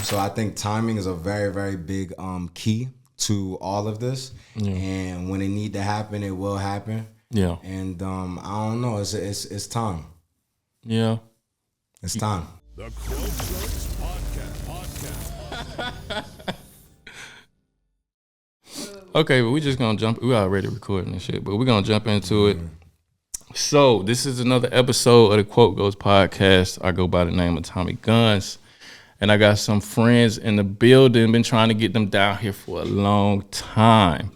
So I think timing is a very, very big key to all of this. Yeah. And when it need to happen, it will happen. Yeah. And I don't know. It's time. Yeah. It's time. The Shoutouts podcast. Okay, but we just gonna jump. We already recording this shit, but we're gonna jump into it. So this is another episode of the Quote Goes podcast. I go by the name of Tommy Guns, and I got some friends in the building. Been trying to get them down here for a long time.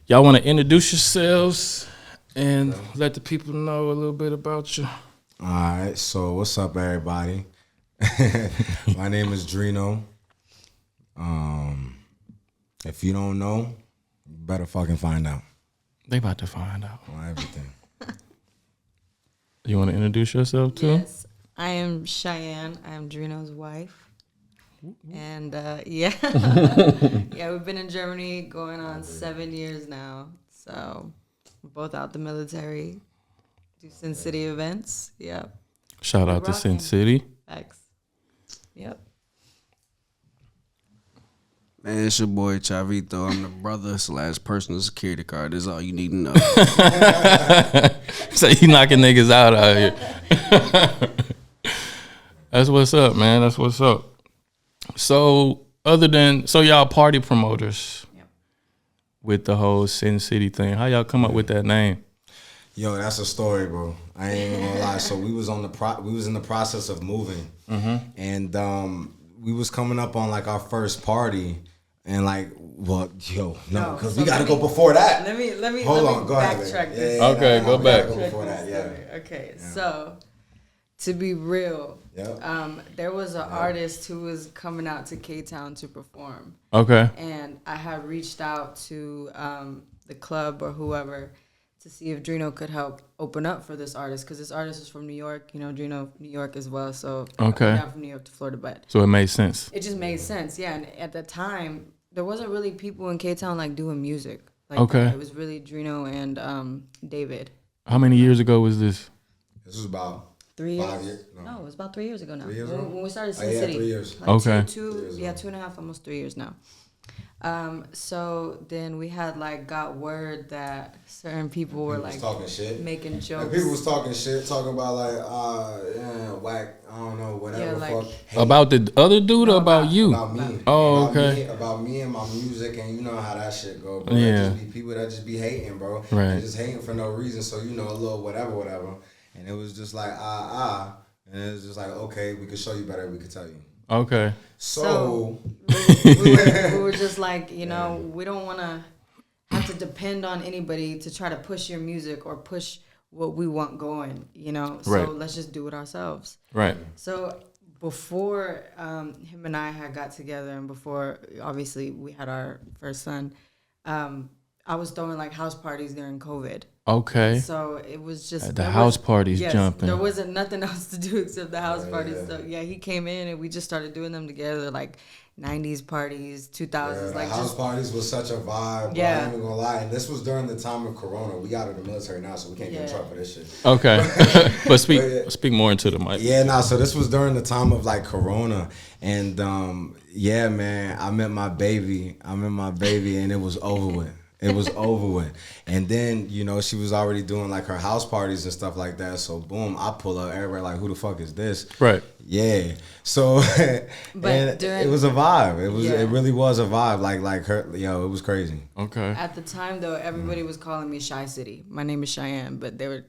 Y'all want to introduce yourselves and let the people know a little bit about you? All right. So what's up, everybody? My name is DRINO. If you don't know, you better fucking find out. They about to find out On everything. You want to introduce yourself too? Yes, I am Cheyenne. I am DRINO's wife. And yeah, we've been in Germany going on 7 years now. So we're both out the military, do Sin City events. Yep. Shout out to Sin City. Thanks. Yep. Man, it's your boy Chavito. I'm the brother / personal security guard. That's all you need to know. So you knocking niggas out here. That's what's up, man. That's what's up. So y'all party promoters. Yep. With the whole Sin City thing. How y'all come up with that name? Yo, that's a story, bro. I ain't even gonna lie. So we was in the process of moving, and we was coming up on like our first party. And like, well, because we got to go before that. Let me backtrack this. Okay, go back. Go before that, Okay, so to be real, there was an artist who was coming out to K-Town to perform. Okay. And I had reached out to the club or whoever to see if DRINO could help open up for this artist, because this artist is from New York. You know, DRINO, New York as well. So okay. I'm from New York to Florida, but so it made sense. It just made sense, yeah. And at the time, there wasn't really people in K-Town like doing music. Like, okay. It was really DRINO and David. How many years ago was this? This was about 3 years. 5 years. No, it was about 3 years ago now. 3 years ago? When we started Sin City. 3 years. Like okay. 2.5, almost 3 years now. So then we had like got word that certain people were like talking shit, making jokes. Like, people was talking shit, talking about like whack, I don't know, whatever. Yeah, like, fuck. Hey, about the other dude or about you? About me. Oh, about okay. Me, about me and my music, and you know how that shit go, bro. Yeah. Just be people that just be hating, bro. Right. And just hating for no reason. So you know, a little whatever. And it was just like and it was just like, okay, we could show you better. We could tell you. Okay. So we were just like, you know, we don't want to have to depend on anybody to try to push your music or push what we want going, you know. So let's just do it ourselves. Right. So before him and I had got together, and before obviously we had our first son, I was throwing like house parties during COVID. Okay. So it was just the house parties jumping. There wasn't nothing else to do except the house parties. So yeah, he came in and we just started doing them together, like 90s parties, 2000s. Yeah, like house just, parties was such a vibe. Bro. I ain't even gonna lie. And this was during the time of Corona. We out of the military now, so we can't get in trouble for this shit. Okay. But speak more into the mic. Yeah, so this was during the time of like Corona. And yeah, man, I met my baby, and it was over with. It was over with. And then, you know, she was already doing like her house parties and stuff like that. So boom, I pull up, everybody like, who the fuck is this? Right. Yeah. So and it was a vibe. It really was a vibe. Like her, it was crazy. Okay. At the time though, everybody was calling me Shy City. My name is Cheyenne, but they were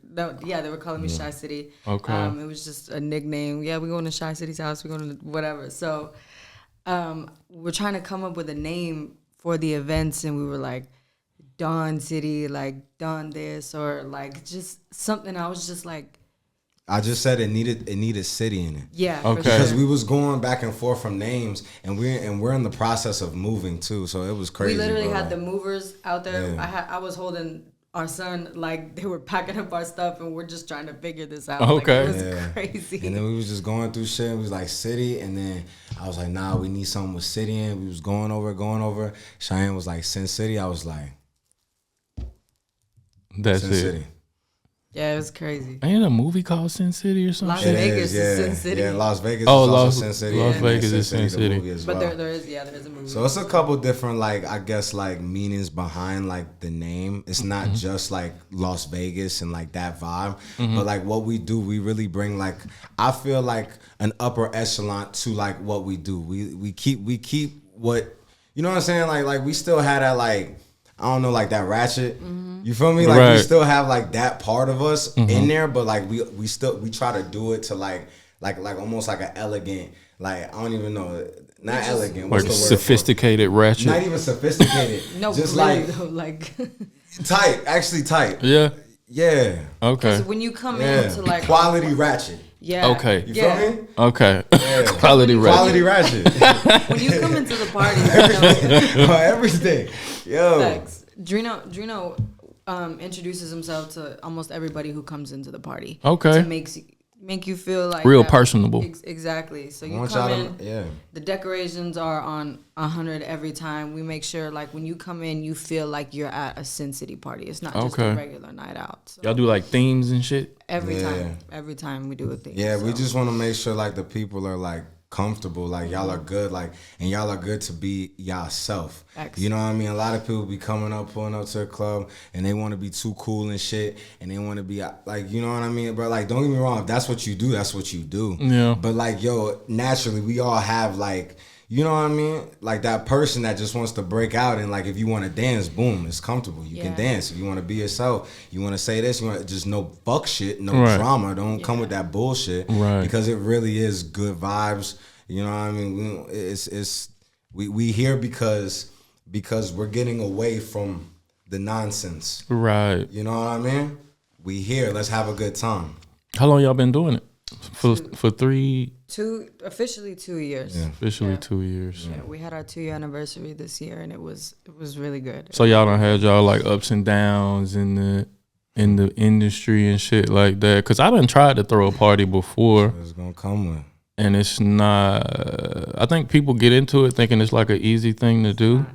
calling me Shy City. Okay. It was just a nickname. Yeah, we going to Shy City's house, we going to whatever. So we're trying to come up with a name for the events, and we were like, Dawn City, like Dawn this, or like just something. I was just like, I just said it needed city in it. Yeah. Okay. Because we was going back and forth from names, and we're in the process of moving too, so it was crazy. We literally bro. had the movers out there. Yeah. I was holding our son, like they were packing up our stuff, and we're just trying to figure this out. Okay. Like, it was crazy. And then we was just going through shit. It was like city, and then I was like, nah, we need something with city in. We was going over. Cheyenne was like Sin City. I was like, That's Sin it. City. Yeah, it was crazy. Ain't a movie called Sin City or something? Las It Vegas is, is Sin City. Yeah, Las Vegas Oh, is Las- also Sin City. Las and Vegas Sin is Sin the City. movie as But well. there is a movie. So it's a couple different, like, I guess, like, meanings behind, like, the name. It's not just, like, Las Vegas and, like, that vibe. But, like, what we do, we really bring, like, I feel like an upper echelon to, like, what we do. We keep what, you know what I'm saying? Like we still had that, like, I don't know, like that Ratchet. You feel me? Like, we still have, like, that part of us in there, but, like, we try to do it to, like almost like an elegant, like, I don't even know. Not elegant. What's Like the word? sophisticated Ratchet. Not even sophisticated. no, just really, like though, like tight. Actually tight. Yeah. Yeah. Okay. when you come Yeah. into like Quality Ratchet. yeah, Okay. You yeah. feel me? Okay. Yeah. Quality Ratchet. Quality Ratchet. When you come into the party, you know, Everything. Yo. Facts. Drino introduces himself to almost everybody who comes into the party. Okay. To make you feel like Real that- personable. Exactly. So I you want come y'all in. to, yeah. The decorations are on 100 every time. We make sure like when you come in, you feel like you're at a Sin City party. It's not just Okay. a regular night out. So Y'all do like themes and shit? every Yeah. time we do a thing. Yeah, we So, just want to make sure, like, the people are, like, comfortable, like, y'all are good, like, and y'all are good to be yourself. Facts. You know what I mean? A lot of people be pulling up to the club, and they want to be too cool and shit, and they want to be, like, you know what I mean? But, like, don't get me wrong, if that's what you do, that's what you do. Yeah. But, like, yo, naturally, we all have, like, you know what I mean? Like, that person that just wants to break out, and, like, if you want to dance, boom, it's comfortable. You can Yeah. dance. If you want to be yourself, you want to say this, you want just no fuck shit, no Right. drama. Don't come with that bullshit. Right. Because it really is good vibes. You know what I mean? We here because we're getting away from the nonsense. Right. You know what I mean? We here. Let's have a good time. How long y'all been doing it? For 3, officially 2 years. Yeah. officially Yeah. 2 years. Yeah, we had our 2-year anniversary this year, and it was really good. So y'all done had y'all like ups and downs in the industry and shit like that. Cause I done tried to throw a party before, It's gonna come with. and it's not. I think people get into it thinking it's like an easy thing to do,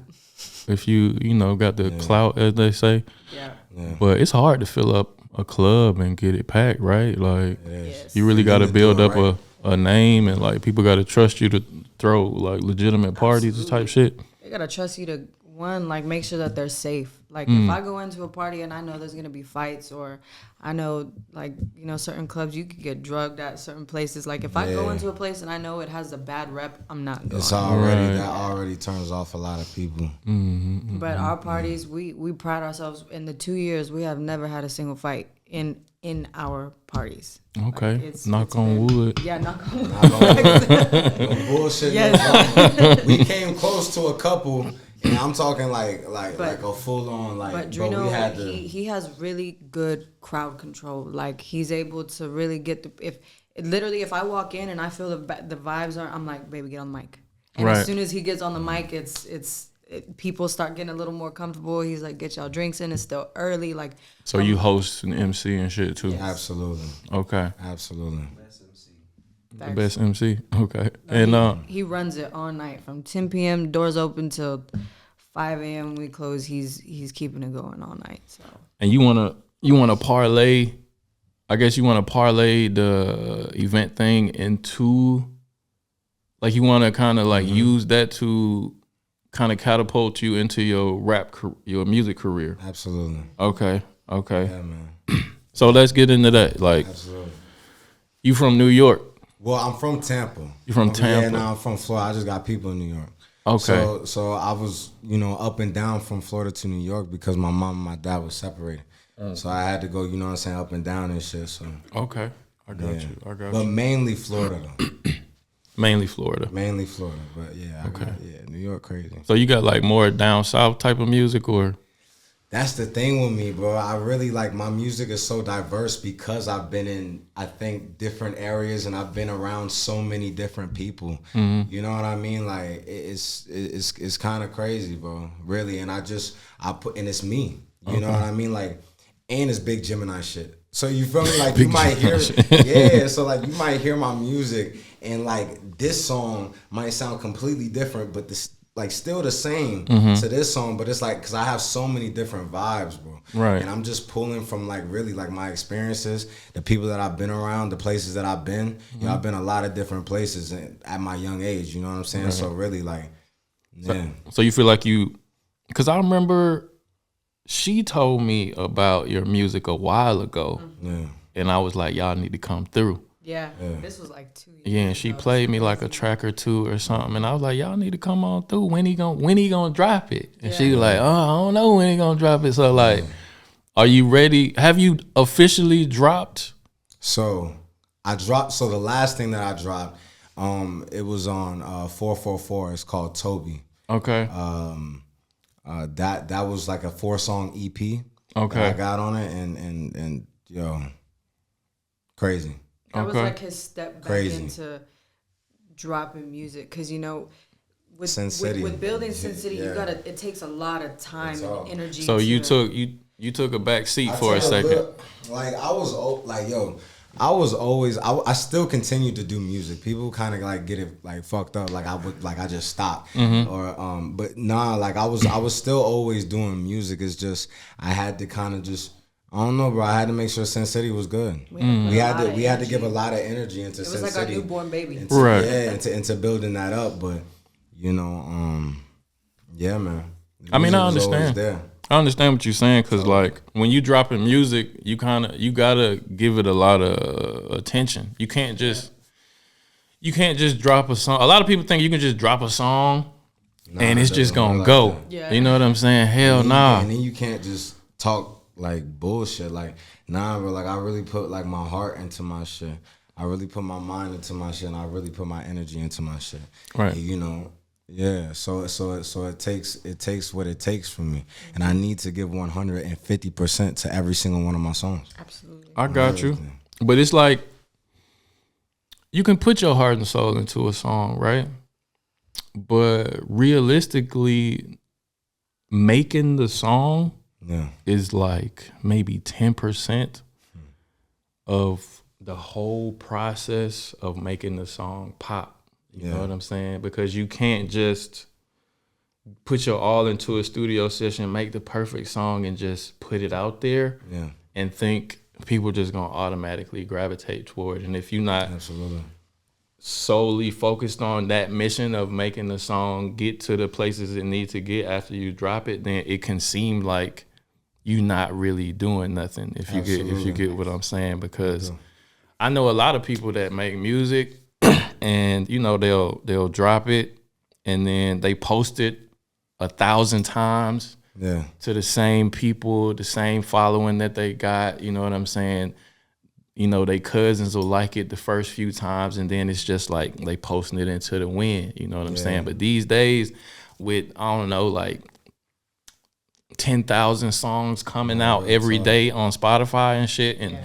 if you know got the clout, as they say. Yeah. Yeah. But it's hard to fill up a club and get it packed, right? Like It is. Yes. you really You got to need to build do it up right. a name, and like people got to trust you to throw like legitimate parties and type shit. They gotta trust you to like make sure that they're safe. Like if I go into a party and I know there's gonna be fights, or I know like certain clubs you could get drugged at certain places. Like if I go Yeah. into a place and I know it has a bad rep, I'm not going. It's already Right. that already turns off a lot of people. But our parties, we pride ourselves. In the 2 years, we have never had a single fight in our parties. Okay, Like, knock it's on been- wood. Yeah, knock on wood. No bullshit. Yes. No drama. We came close to a couple, and I'm talking like a full on like. But we Drino, had to. he has really good crowd control. Like he's able to really get if I walk in and I feel the vibes are, I'm like, baby, get on the mic. And Right. as soon as he gets on the mic, people start getting a little more comfortable. He's like, get y'all drinks in. It's still early. Like So you host an MC and shit too. Absolutely, Okay, absolutely. the best MC. Okay, and he runs it all night from 10 p.m. Doors open till 5 a.m. We close. He's keeping it going all night. So and you wanna parlay. I guess you want to parlay the event thing into, like you want to kind of like use that to kind of catapult you into your music career. Absolutely. Okay. Yeah, man. So let's get into that. Like, Absolutely. you from New York? Well, I'm from Tampa. You from Yeah, Tampa? no, I'm from Florida. I just got people in New York. Okay. So I was, up and down from Florida to New York because my mom and my dad was separated. So I had to go, up and down and shit. So Okay. I got yeah. you. I got But you. mainly Florida though. Mainly Florida. Mainly Florida. But yeah, New York crazy. So you got like more down south type of music, or? That's the thing with me, bro. I really like my music is so diverse because I've been in, I think, different areas and I've been around so many different people. You know what I mean? Like it's kind of crazy, bro. Really, and and it's me. You know what I mean? Like, and it's big Gemini shit. So you feel me? Like you might hear, yeah. So like you might hear my music and like this song might sound completely different, but like still the same to this song, but it's like because I have so many different vibes, bro. Right. And I'm just pulling from like really like my experiences, the people that I've been around, the places that I've been. You know, I've been a lot of different places at my young age. You know what I'm saying? Right. So really, like, yeah. So you feel like you, because I remember she told me about your music a while ago, and I was like, y'all need to come through. Yeah, this was like 2 years. Yeah, and she played me like a track or two or something, and I was like, y'all need to come on through. When he gonna drop it? And she was like, oh, I don't know when he gonna drop it. So like, are you ready? Have you officially dropped? So I dropped. So the last thing that I dropped, it was on 444. It's called Toby. Okay. That was like a 4-song EP. Okay. That I got on it, and yo, crazy. That was like his step back Crazy. into dropping music, because you know, with building Sin City, you gotta. It takes a lot of time and energy. So you took a back seat for a second. Like I was like, yo, I was always I still continue to do music. People kind of like get it like fucked up. Like I just stopped or but nah, like I was still always doing music. It's just I had to kind of just. I don't know, bro. I had to make sure Sin City was good. We had to give a lot of energy into Sin City. It was like our newborn baby. Right. Yeah, into building that up. But you know, yeah, man. I mean, I understand. I understand what you're saying, because like when you dropping music, you gotta give it a lot of attention. You can't just drop a song. A lot of people think you can just drop a song and it's just gonna go. Yeah. You know what I'm saying? Hell nah. And then you can't just talk like bullshit. Like, nah, bro, like I really put like my heart into my shit. I really put my mind into my shit, and I really put my energy into my shit. Right. And, you know, yeah. So it takes what it takes from me, and I need to give 150% to every single one of my songs. Absolutely. I got you. But it's like you can put your heart and soul into a song, right? But realistically, making the song is like maybe 10% of the whole process of making the song pop. You know what I'm saying? Because you can't just put your all into a studio session, make the perfect song, and just put it out there and think people just gonna automatically gravitate toward it. And if you're not solely focused on that mission of making the song get to the places it needs to get after you drop it, then it can seem like you not really doing nothing, if you get what I'm saying. Because I know a lot of people that make music and you know they'll drop it and then they post it 1,000 times to the same people, the same following that they got, you know what I'm saying? You know, they cousins will like it the first few times, and then it's just like they posting it into the wind, you know what I'm saying? But these days with, I don't know, like 10,000 songs coming out every day on Spotify and shit, and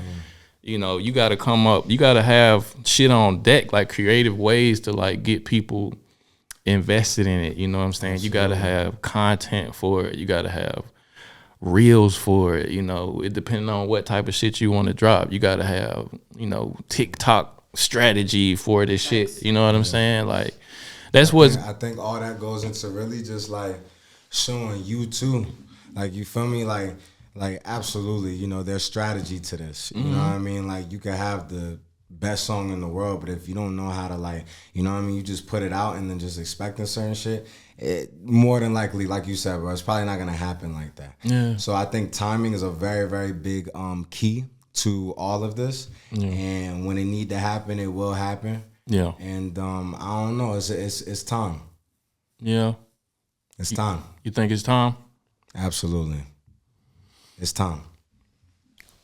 you know, you got to have shit on deck, like creative ways to like get people invested in it, you know what I'm saying? Absolutely. You got to have content for it, you got to have reels for it, you know, it depending on what type of shit you want to drop. You got to have, you know, TikTok strategy for this shit, you know what I'm saying? Like that's I think all that goes into really just like showing you too. Like, you feel me? Like absolutely, you know, there's strategy to this. You know what I mean? Like, you can have the best song in the world, but if you don't know how to, like, you know what I mean, you just put it out and then just expecting certain shit, it more than likely, like you said, bro, it's probably not gonna happen like that. Yeah. So I think timing is a very, very big key to all of this. Yeah. And when it need to happen, it will happen. Yeah. And I don't know, it's time. Yeah. It's time. You think it's time? Absolutely. It's time.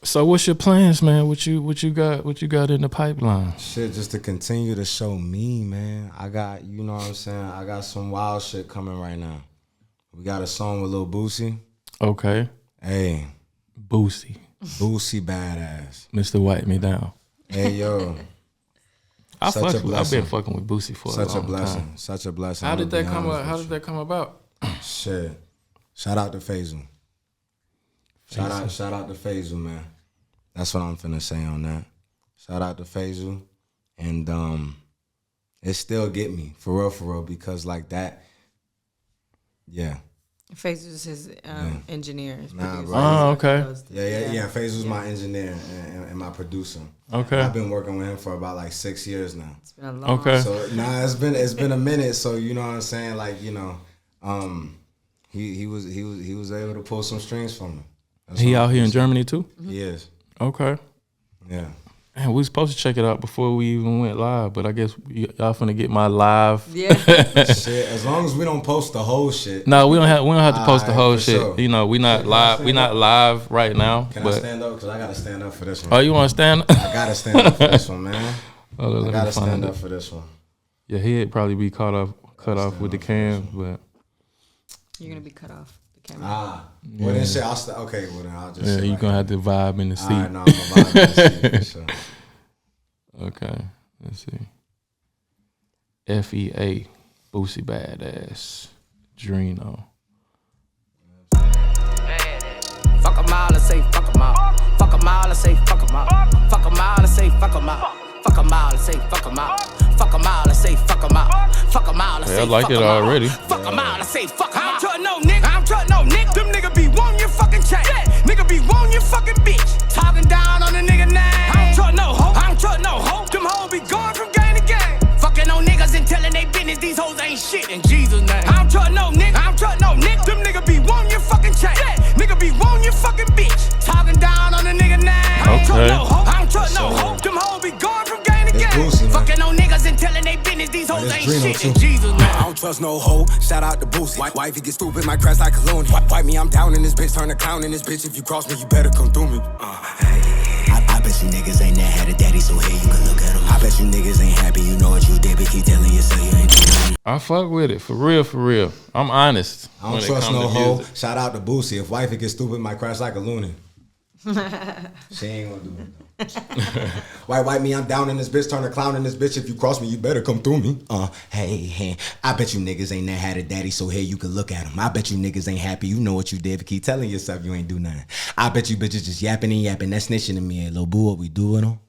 So what's your plans, man? What you got in the pipeline? Shit, just to continue to show me, man. I got, you know what I'm saying? I got some wild shit coming right now. We got a song with Lil Boosie. Okay. Hey. Boosie badass. Mr. Wipe Me Down. Hey, yo. I've been fucking with Boosie for a long time. Such a blessing. How did that come about? Shit. Shout out to Faisal. Shout out to Faisal, man. That's what I'm finna say on that. Shout out to Faisal. And it still get me, for real, because like that, Yeah. Faze is his engineer. His Nah, producer. bro. Oh, okay. Yeah. FaZe was my engineer and my producer. Okay. I've been working with him for about like 6 years now. It's been a long. Okay. So it's been a minute. So you know what I'm saying, like he was able to pull some strings from me. He out here in Germany too? He is. Okay. Yeah. Man, we was supposed to check it out before we even went live, but I guess y'all finna get my live. Yeah. Shit. As long as we don't post the whole shit. No, we don't have to post the whole for shit. sure. You know, we not live. We not live right now. Can but I stand up? Because I gotta stand up for this one. Oh, you want to stand? I gotta stand up for this one, man. Oh, let I me gotta find stand it. up for this one. Yeah, he'd probably be cut off with the cam, but You're gonna be cut off the camera. Well then shit, okay, well then I'll just yeah, sit you right gonna here. have to vibe in the seat. All right, no, I'm gonna vibe in the seat for sure. Okay, let's see. FEA, Boosie Badass, DRINO. Fuck 'em all and say fuck 'em all. Fuck 'em all and say fuck 'em all. Fuck 'em all and say fuck 'em all. Fuck 'em all and say fuck 'em all. Fuck 'em all and say fuck 'em all. Fuck 'em all and Hey, say I like fuck it 'em all. already. Fuck 'em all and say fuck 'em all. I don't trust no nigga. I don't trust no nigga. Them nigga be wanting your fucking check. Nigga be wanting your fucking bitch. Talking down on a nigga name. I don't trust no hoe. I don't trust no hoe. Them hoes be going from gang to gang. Fucking on niggas and telling they business. These hoes ain't shit in Jesus' name. I don't trust no nigga. I don't trust no nigga. Them nigga be wanting your fucking check. Nigga be wanting your fucking bitch. Talking down on a nigga name. I don't trust no hoe. I don't trust no hoe. Them hoes be going from gang to gang. Boosie, man. Fucking on niggas and telling they business. These hoes it's ain't DRINO, shit in too. Jesus' name. I don't trust no hoe. Shout out to Boosie. Wifey get stupid, might crash like a loony. Wipe me, I'm down in this bitch. Turn a clown in this bitch. If you cross me, you better come through me. I bet you niggas ain't never had a daddy, so here you can look at him. I bet you niggas ain't happy, you know what you did, but keep telling yourself you ain't doing nothing. I fuck with it for real, for real. I'm honest. I don't when it trust come no to hoe. music. Shout out to Boosie. If wifey gets stupid, might crash like a loony. She ain't gonna do it though. Wipe me, I'm down in this bitch, turn a clown in this bitch. If you cross me, you better come through me. Hey, I bet you niggas ain't never had a daddy, so here you can look at him. I bet you niggas ain't happy, you know what you did, but keep telling yourself you ain't do nothing. I bet you bitches just yapping and yapping, that's snitching to me. Hey, little boo, what we doing on?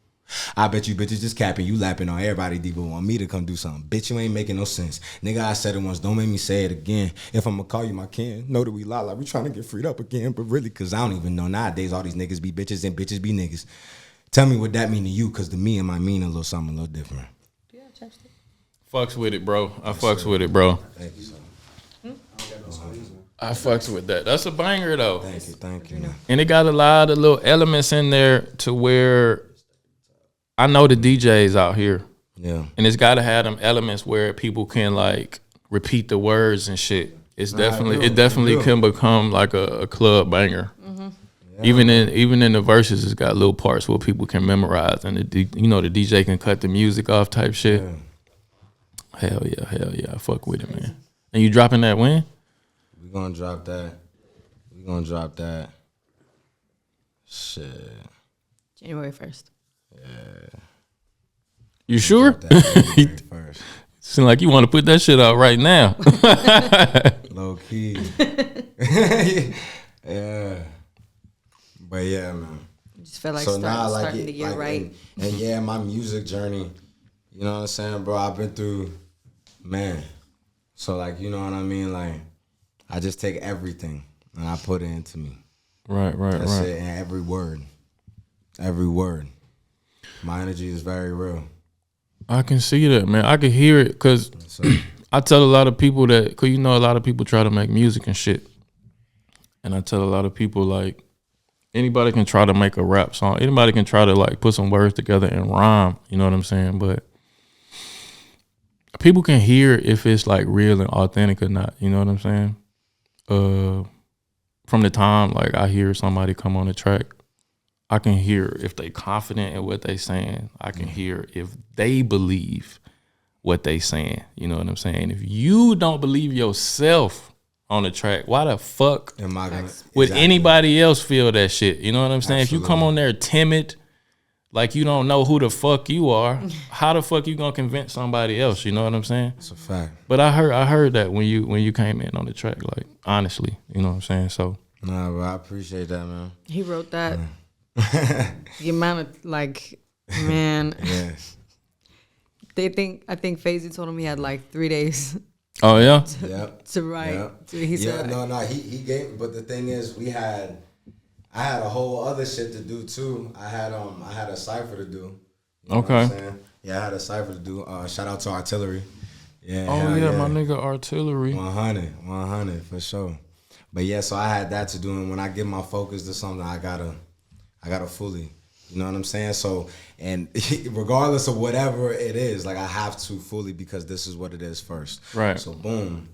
I bet you bitches just capping, you lapping on everybody deep, but want me to come do something. Bitch, you ain't making no sense. Nigga, I said it once, don't make me say it again. If I'ma call you my kin, know that we lie like we trying to get freed up again, but really, cause I don't even know. Nowadays, all these niggas be bitches and bitches be niggas. Tell me what that mean to you, cause to me it might mean a little something a little different. Fucks with it, bro. I fucks with it, bro. Thank you, sir. I fucks with that. That's a banger though. Thank you, man. And it got a lot of little elements in there to where I know the DJs out here. Yeah. And it's gotta have them elements where people can like repeat the words and shit. It's definitely can become like a club banger. Yeah. Even in the verses, it's got little parts where people can memorize, and the DJ can cut the music off type shit. Yeah. Hell yeah, I fuck with it, man. And you dropping that when? We gonna drop that. Shit. January 1st. You sure? That first. Seem like you want to put that shit out right now. Low key. Yeah. But yeah, man. Just feel like So now, like, starting to get right. And yeah, my music journey, you know what I'm saying, bro? I've been through, man. So, like, you know what I mean? Like, I just take everything and I put it into me. Right. That's it. And every word. My energy is very real. I can see that, man. I can hear it because I tell a lot of people that, because you know a lot of people try to make music and shit. And I tell a lot of people, like, anybody can try to make a rap song. Anybody can try to, like, put some words together and rhyme. You know what I'm saying? But people can hear if it's, like, real and authentic or not. You know what I'm saying? From the time, like, I hear somebody come on the track, I can hear if they confident in what they saying. I can hear if they believe what they saying. You know what I'm saying? If you don't believe yourself on the track, why the fuck Am I gonna, would exactly. anybody else feel that shit? You know what I'm saying? Absolutely. If you come on there timid, like you don't know who the fuck you are, how the fuck you gonna convince somebody else? You know what I'm saying? It's a fact. But I heard that when you came in on the track, like honestly, you know what I'm saying? So Nah, bro, I appreciate that, man. He wrote that. The amount of, like, man. Yeah. I think FaZe told him he had like 3 days Oh yeah. Yep. To write. Yep. He said, He gave. But the thing is, I had a whole other shit to do too. I had a cipher to do. You know Okay. what I'm saying? Yeah, I had a cipher to do. Shout out to Artillery. Yeah. Oh yeah, my nigga Artillery. 100 for sure. But yeah, so I had that to do, and when I give my focus to something, I gotta fully, you know what I'm saying? So, and regardless of whatever it is, like I have to fully because this is what it is first. Right. So boom,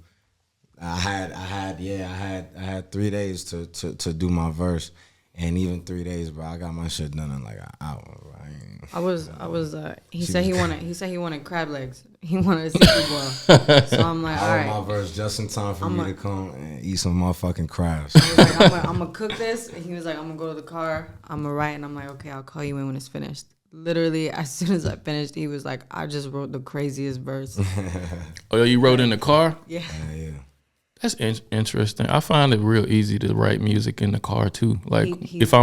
I had 3 days to do my verse, and even 3 days, bro, I got my shit done in like an hour. Bro. He said he wanted crab legs. He wanted a seafood boil. So I'm like, all right. My verse just in time for me to come and eat some motherfucking crabs. I was like, I'm gonna cook this, and he was like, I'm gonna go to the car, I'm gonna write, and I'm like, okay, I'll call you in when it's finished. Literally, as soon as I finished, he was like, I just wrote the craziest verse. Oh, you wrote in the car? Yeah. Yeah. That's interesting. I find it real easy to write music in the car too. Like He's if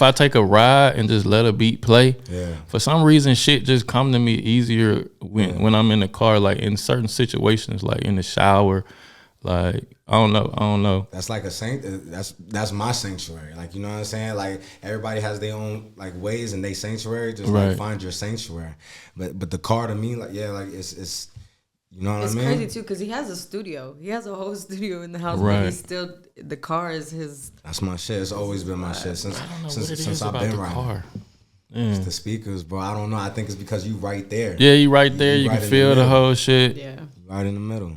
I take a ride and just let a beat play, Yeah. for some reason shit just come to me easier when I'm in the car, like in certain situations, like in the shower. Like I don't know. That's like that's my sanctuary. Like, you know what I'm saying? Like everybody has their own like ways and they sanctuary. Just Right. like find your sanctuary. But the car to me, like, yeah, like it's you know what It's I mean? crazy too, because he has a studio. He has a whole studio in the house, Right. but he's still, the car is his. That's my shit. It's always been my shit since I don't know what it since is I've about been the riding. car. It's the speakers, bro. I don't know. I think it's because you right there. Yeah, you right there. You right can in feel the the middle. whole shit. Yeah. Right in the middle.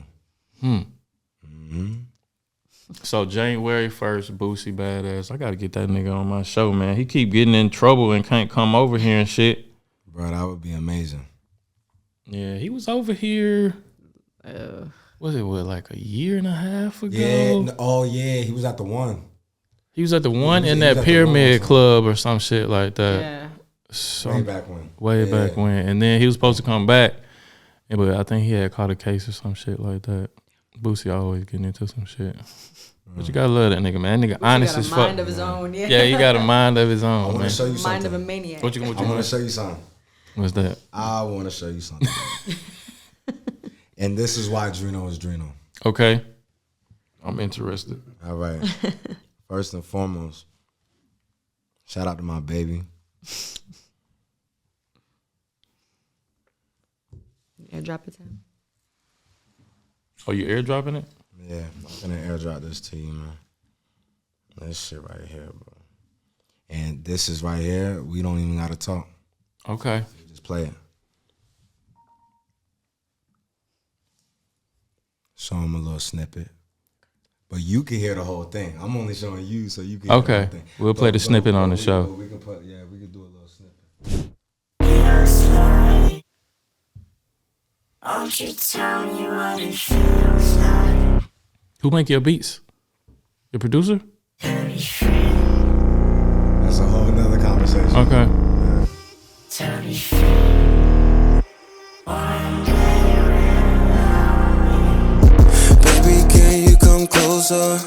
So January 1st, Boosie Badass. I gotta get that nigga on my show, man. He keep getting in trouble and can't come over here and shit. Bro, that would be amazing. Yeah, he was over here. Was it like a year and a half ago? Yeah. Oh yeah, he was at the one. He was at the one he in was at that the Pyramid one Club or some shit like that. Yeah. Some- Way back when. Way Yeah. back when. And then he was supposed to come back, but I think he had caught a case or some shit like that. Boosie always getting into some shit. But you gotta love that nigga, man. That nigga honest He as got a fuck. mind of his own. Yeah. Yeah, he got a mind of his I own, want man. to show you something. Mind of a maniac. What you I want want to show you something. What's that? I want to show you something. And this is why DRINO is DRINO. Okay. I'm interested. All right. First and foremost, shout out to my baby. Airdrop it to him. Oh, you airdropping it? Yeah, I'm gonna airdrop this to you, man. This shit right here, bro. And this is right here. We don't even gotta talk. Okay. Just play it. Show him a little snippet. But you can hear the whole thing. I'm only showing you so you can hear the Okay. whole thing. We'll play the snippet on the show. We can put, yeah, we can do a little snippet. Won't you tell me what it feels like? Who make your beats? Your producer? That's a whole nother conversation. Okay. Tell me feel one day Baby, can you come closer?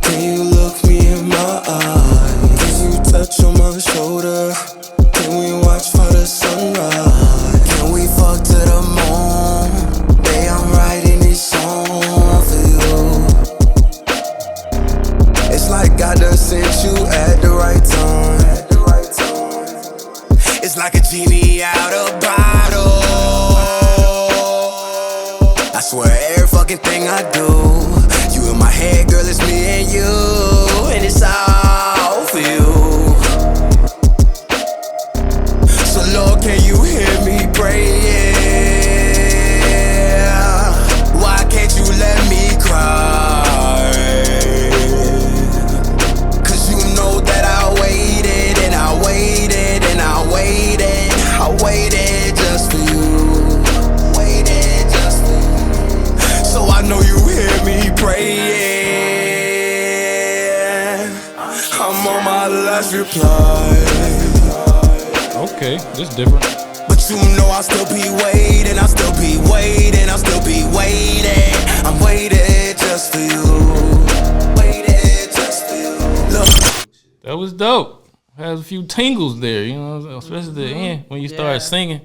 Can you look me in my eyes? Can you touch on my shoulder? Can we watch for the sunrise? Can we fuck to the moon? Babe, I'm writing this song for you. It's like God done sent you at the right time. It's like a genie out of bottle. I swear every fucking thing I do, you in my head, girl, it's me and you, and it's all for you. So Lord, can you hear me praying? Why can't you let me cry? Cause you know that I waited and I waited and I waited. I waited just for you. Waited just for you. So I know you hear me praying. I'm on my last reply. Okay. This different. But you know I'll still be waiting, I'll still be waiting, I'll still be waiting. I'm waiting just for you. Waiting just for you. Look. That was dope. Has a few tingles there, you know, especially the end when you start singing.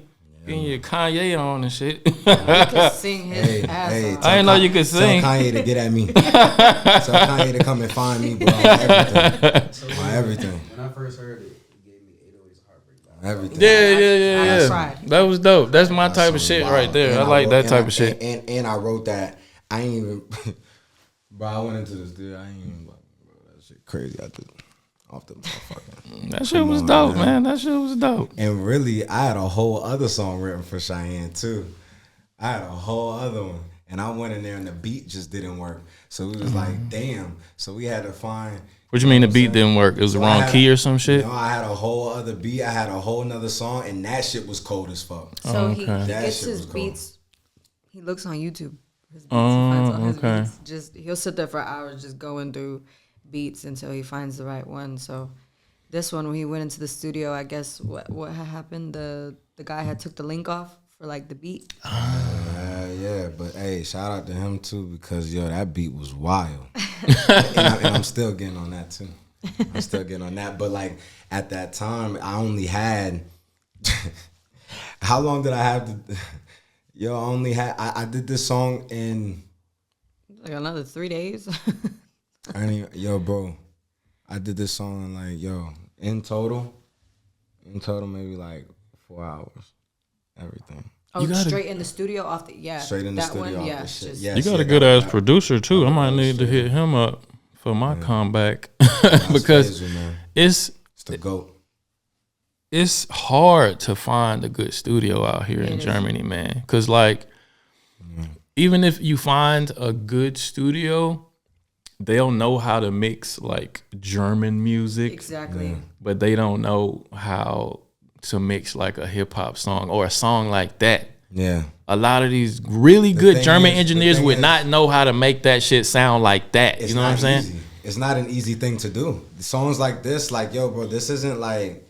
Getting your Kanye on and shit. He could sing his ass off. I didn't know you could sing. Tell Kanye to get at me. Tell Kanye to come and find me, bro. On everything. On everything. When I first heard it, he gave me 808's Heartbreak. Everything. Yeah. cried. That was dope. That's my type of That's shit wild. right there. And I like wrote- that and type I- of shit. And I wrote that. I ain't even, bro. I went into this dude. I ain't even, bro. That shit crazy. I did off the motherfucker. That shit was dope, man. That shit was dope. And really, I had a whole other song written for Cheyenne too. I had a whole other one, and I went in there and the beat just didn't work. So it was like, damn. So we had to find. What you mean the beat didn't work? It was the So I wrong had- key or some shit? No, I had a whole other beat. I had a whole nother song, and that shit was cold as fuck. So he okay. That gets shit his was cold. beats. He looks on YouTube. His beats, he finds all his okay. beats. Just he'll sit there for hours just going through beats until he finds the right one. So this one, when he went into the studio, I guess what had happened? The guy had took the link off for like the beat. Yeah, but hey, shout out to him too because yo, that beat was wild, and I'm still getting on that too. I'm still getting on that, but like at that time, I only had. How long did I have to? Yo, I only had. I did this song in. Like another 3 days. Yo, bro, I did this song in like in total maybe like 4 hours, everything. Oh, You gotta- straight in the studio off the Straight in the that studio. one, off yeah, the shit. just- Yes, You got yeah, a good that- ass producer too. I might need to hit him up for my comeback that's because crazy, man. it's It's the GOAT. it's hard to find a good studio out here in Germany, man. Cause like, even if you find a good studio, they'll know how to mix like German music, exactly. but they don't know how to mix like a hip hop song or a song like that. Yeah. A lot of these really good thing German is- the engineers thing would is- not know how to make that shit sound like that. It's You know what I'm not saying? easy. It's not an easy thing to do. Songs like this, like, yo, bro, this isn't like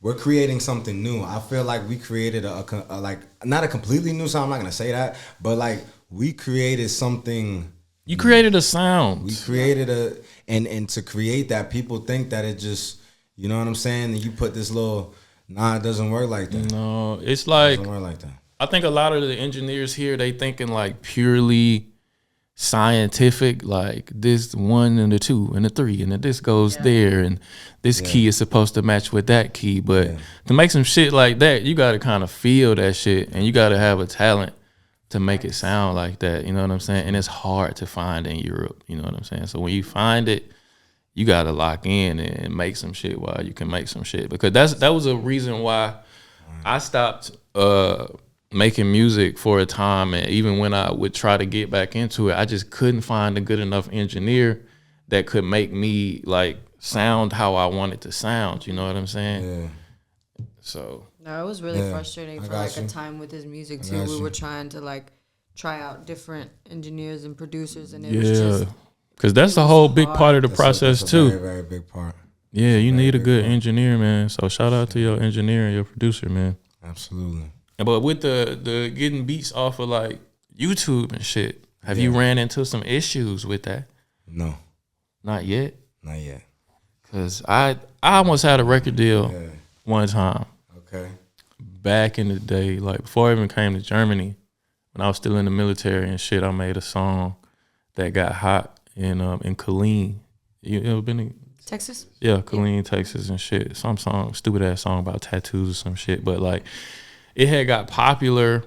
we're creating something new. I feel like we created a like not a completely new song. I'm not gonna say that, but like we created something. You created a sound. We created and to create that, people think that it just, you know what I'm saying? And you put this little, it doesn't work like that. No, it's It like doesn't work like that. I think a lot of the engineers here, they thinking like purely scientific, like this 1 and the 2 and the 3 and the this goes there and this key is supposed to match with that key. But to make some shit like that, you got to kind of feel that shit and you got to have a talent to make it sound like that. You know what I'm saying? And it's hard to find in Europe. You know what I'm saying? So when you find it, you got to lock in and make some shit while you can make some shit. Because that was a reason why I stopped making music for a time, and even when I would try to get back into it, I just couldn't find a good enough engineer that could make me like sound how I wanted to sound. You know what I'm saying? Yeah. So No, it was really Yeah, frustrating I for got like you. a time with his music I too. got We you. were trying to like try out different engineers and producers, and it was yeah, just because that's the whole big part of the That's process that's a too. very, very big part. Yeah, you need a big good part. engineer, man. So shout out to your engineer and your producer, man. Absolutely. But with the getting beats off of like YouTube and shit, have you ran into some issues with that? No, Not yet. not yet. Cause I almost had a record deal Yeah. one time Okay. back in the day, like before I even came to Germany, when I was still in the military and shit. I made a song that got hot in Killeen. You ever been to Texas. Yeah, Killeen, Texas and shit. Some song, stupid ass song about tattoos or some shit. But like it had got popular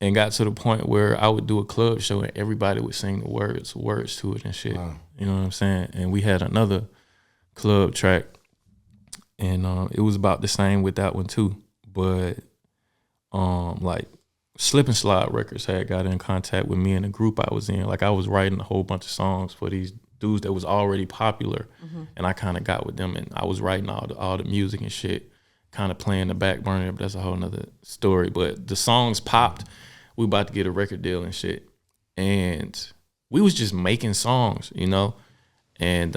and got to the point where I would do a club show and everybody would sing the words to it and shit. Wow. You know what I'm saying? And we had another club track and it was about the same with that one too. But like Slip and Slide Records had got in contact with me and the group I was in. Like I was writing a whole bunch of songs for these dudes that was already popular, and I kind of got with them, and I was writing all the music and shit, kind of playing the back burner. But that's a whole nother story. But the songs popped. We about to get a record deal and shit, and we was just making songs, you know, and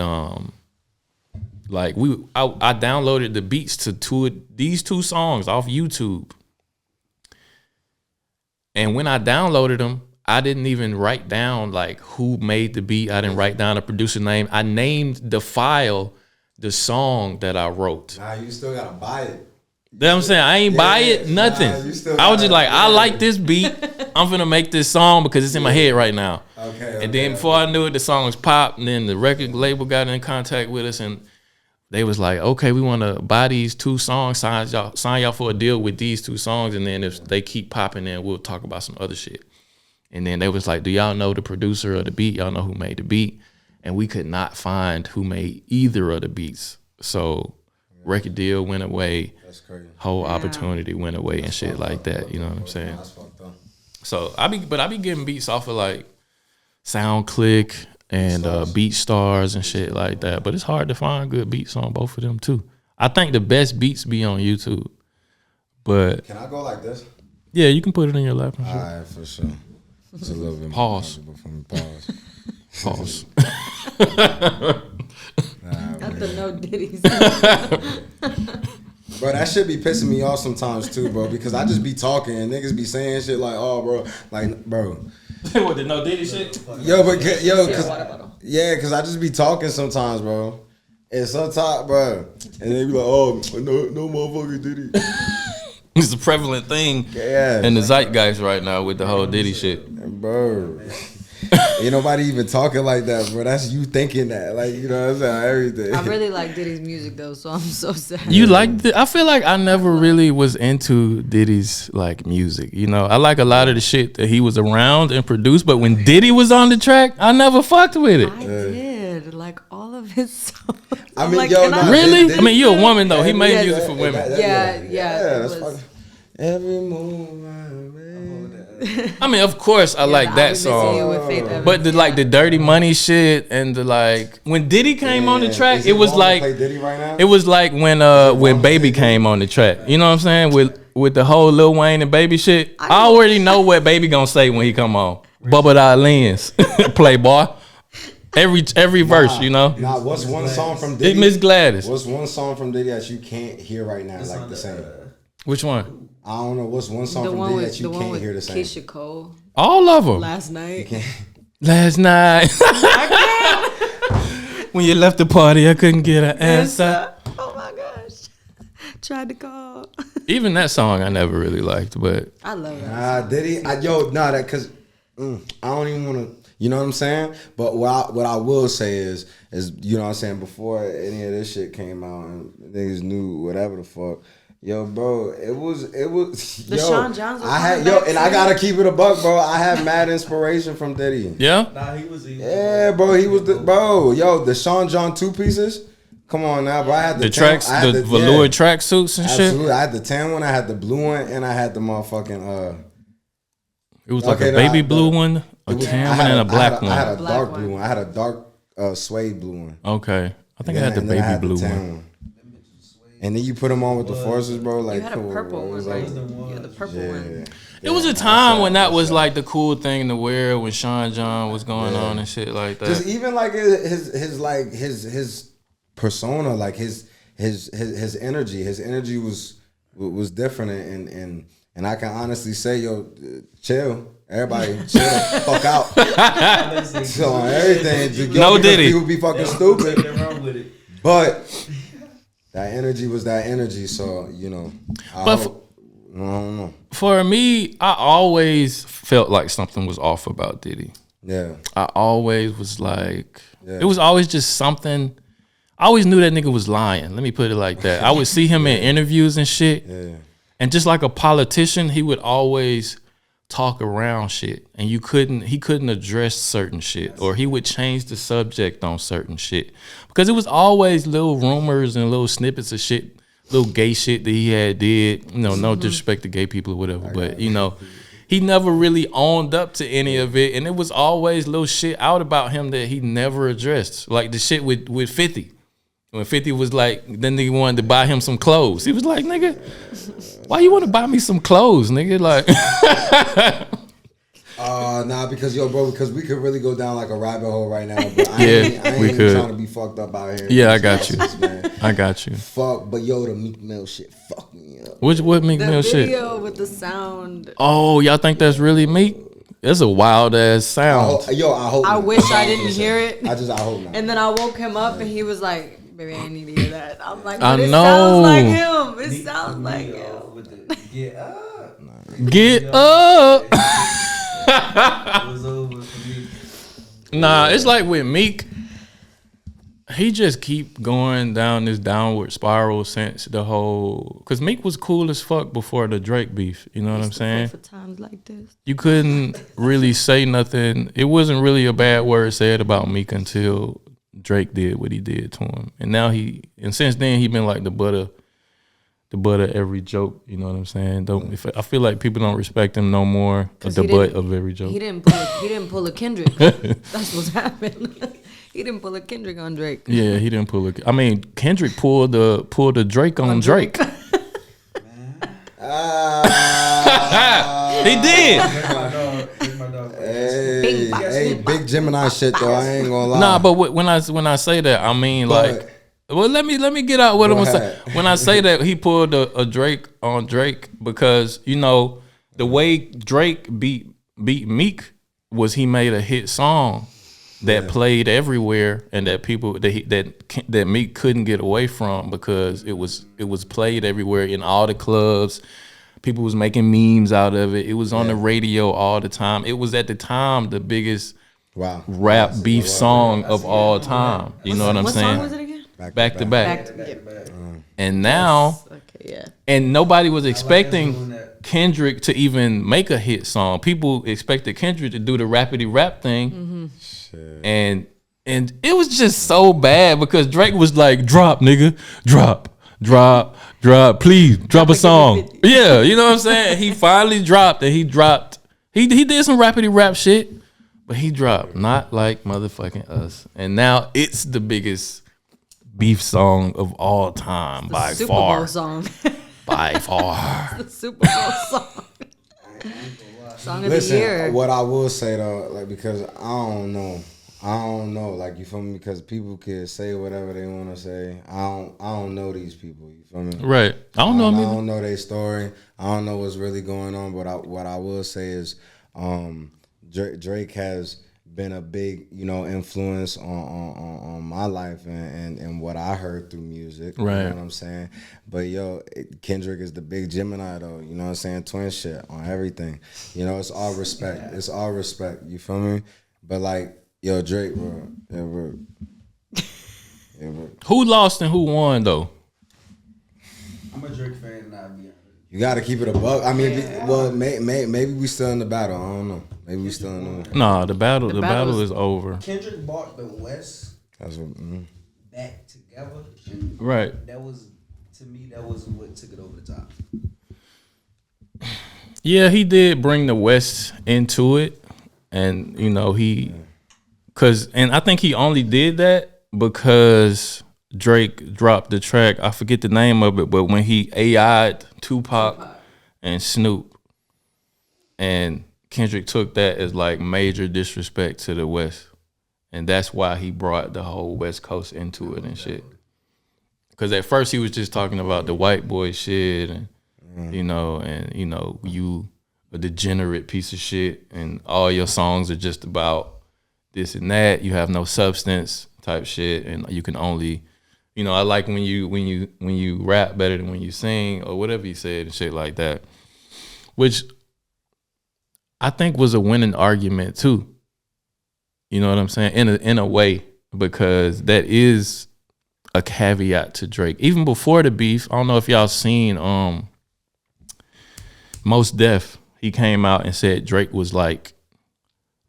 like I downloaded the beats to these two songs off YouTube. And when I downloaded them, I didn't even write down like who made the beat. I didn't write down a producer name. I named the file the song that I wrote. Nah, you still gotta buy it. What I'm saying? I ain't buy it, nothing. I was just like, I like this beat. I'm finna make this song because it's in my head right now. Okay. And then before I knew it, the song was popped. And then the record label got in contact with us, and they was like, okay, we want to buy these 2 songs, sign y'all for a deal with these 2 songs, and then if they keep popping, then we'll talk about some other shit. And then they was like, do y'all know the producer of the beat? Y'all know who made the beat? And we could not find who made either of the beats. So record deal went away. That's crazy. Whole opportunity went away and shit like that. You know what I'm saying? That's fucked up. So I be getting beats off of like SoundClick and BeatStars and shit like that. But it's hard to find good beats on both of them too. I think the best beats be on YouTube. But Can I go like this? yeah, you can put it in your lap and shit. All right, for sure. It's a little bit Pause. more comfortable for me. Pause. Pause. Not the no Diddy's. Bro, that shit be pissing me off sometimes too, bro, because I just be talking and niggas be saying shit like, oh, bro, like, bro. What, the no Diddy shit? Yo, cause I just be talking sometimes, bro. And sometimes, bro, and they be like, oh, no motherfucker Diddy. It's a prevalent thing in the zeitgeist right now with the whole Diddy shit. Bro. Ain't nobody even talking like that, bro. That's you thinking that. Like, you know what I'm saying? Everything. I really like Diddy's music though, so I'm so sad. You like I feel like I never really was into Diddy's like music. You know, I like a lot of the shit that he was around and produced, but when Diddy was on the track, I never fucked with it. I did like all of his songs. I mean, like, yo, can I- Really? I mean, you're a woman though. He made music for women. Yeah, it that's fucking, every moment, man. I mean, of course, I like that song. But the Dirty Money shit and the like when Diddy came on the track, it was like right it was like when Baby came on the track. You know what I'm saying? With the whole Lil Wayne and Baby shit. I already know what Baby gonna say when he come on. Bubba the lens, Playboy. Every verse, you know. Nah, what's one song from Diddy? It's Miss Gladys. What's one song from Diddy that you can't hear right now like the same? Which one? I don't know. What's one song The from one Diddy with that you can't hear the same? Keisha Cole All of them. last night. Last night. When you left the party, I couldn't get an answer. Oh my gosh! Tried to call. Even that song I never really liked, but I love that. Diddy? That because I don't even want to. You know what I'm saying? But what I will say is you know what I'm saying, before any of this shit came out and niggas knew whatever the fuck. Yo, bro, it was The yo, Sean Johns was I had coming back and I too. gotta keep it a buck, bro. I had mad inspiration from Diddy. yeah. Nah, he was. Yeah, bro, he was the Sean John 2 pieces. Come on now, bro. I had The tracks, the velour track suits and shit. Absolutely, I had the tan one, I had the blue one, and I had the motherfucking It was like a baby blue one, a tan one, and a black one. I had a Black dark one. blue one. I had a dark suede blue one. Okay, I think I had the And then baby had blue tan one. And then you put them on with the forces, bro. Like, You had a come on, purple bro. It one, was right? like, Yeah, the purple one. It was a time when that was like the cool thing to wear when Sean John was going on and shit like that. just even like his persona, like his energy. His energy was different, and I can honestly say, yo, chill. Everybody chill, fuck out. So on everything, No Diddy. People be fucking stupid. Nothing wrong with it. But that energy was that energy. So you know, I don't know. For me, I always felt like something was off about Diddy. Yeah, I always was like, it was always just something. I always knew that nigga was lying. Let me put it like that. I would see him in interviews and shit. yeah. And just like a politician, he would always talk around shit. And he couldn't address certain shit. Or he would change the subject on certain shit. Because it was always little rumors and little snippets of shit, little gay shit that he had did. You know, no disrespect to gay people or whatever. But, you know, he never really owned up to any of it. And it was always little shit out about him that he never addressed. Like the shit with 50. When 50 was like, then nigga wanted to buy him some clothes. He was like, nigga, why you want to buy me some clothes, nigga? Like, Nah, because we could really go down like a rabbit hole right now. But I Yeah, ain't we even could. trying to be fucked up out here. Yeah, I got you. Man. I got you. Fuck, but yo, the Meek Mill shit fucked me up. What Meek The Mill shit? video with the sound. Oh, y'all think that's really Meek? That's a wild ass sound. I hope. I not. wish I didn't hear it. I hope not. And then I woke him up and he was like Baby, I need to hear that. I'm like, I but it know. sounds like him. It sounds like him. With the get up. Get up. It was over for me. Nah, it's like with Meek. He just keep going down this downward spiral since the whole. Because Meek was cool as fuck before the Drake beef. You know what I'm saying? For times like this. You couldn't really say nothing. It wasn't really a bad word said about Meek until Drake did what he did to him. And now since then he been like the butt of every joke. You know what I'm saying? I feel like people don't respect him no more. The butt of every joke. He didn't pull a Kendrick. That's what's happened. He didn't pull a Kendrick on Drake. Yeah, he didn't pull a. I mean, Kendrick pulled the Drake on Drake. He did. Hey, big Gemini shit though. I ain't gonna lie. Nah, but when I say that, I mean like. Well, let me get out what I'm gonna say. When I say that he pulled a Drake on Drake, because you know the way Drake beat Meek was he made a hit song that played everywhere, and that people that Meek couldn't get away from because it was played everywhere in all the clubs. People was making memes out of it. It was on the radio all the time. It was at the time the biggest rap beef song of all time. You know what I'm saying? What song was it again? Back to back. And now, and nobody was expecting Kendrick to even make a hit song. People expected Kendrick to do the rapidy rap thing, and it was just so bad because Drake was like, "Drop, nigga, drop, please, drop a song." Yeah, you know what I'm saying. He finally dropped, and he did some rapidy rap shit, but he dropped Not Like Motherfucking Us, and now it's the biggest beef song of all time by Super far. Bowl song. By far. The Super Bowl song. Song of the year. What I will say though, like, because I don't know, like, you feel me? Because people can say whatever they want to say. I don't know these people. You feel me? Right. I don't know their story. I don't know what's really going on. But what I will say is, Drake has been a big, influence on my life and what I heard through music. Right. You know what I'm saying? But Kendrick is the big Gemini though. You know what I'm saying? Twin shit on everything. It's all respect. It's all respect. You feel me? But like, Drake, bro. Who lost and who won though? I'm a Drake fan, and I'll be honest. You got to keep it above. I mean, maybe we still in the battle. I don't know. Maybe we still in the Nah, the battle is over. Kendrick brought the West back together. And right. That was, to me, that was what took it over the top. Yeah, he did bring the West into it, and and I think he only did that because Drake dropped the track. I forget the name of it, but when he AI'd Tupac and Snoop, and Kendrick took that as like major disrespect to the West, and that's why he brought the whole West Coast into it and shit. Because at first he was just talking about the white boy shit, and you a degenerate piece of shit, and all your songs are just about this and that. You have no substance type shit, and you can only, I like when you rap better than when you sing or whatever he said and shit like that, which I think was a winning argument too. You know what I'm saying? In a way, because that is a caveat to Drake. Even before the beef, I don't know if y'all seen Mos Def. He came out and said Drake was like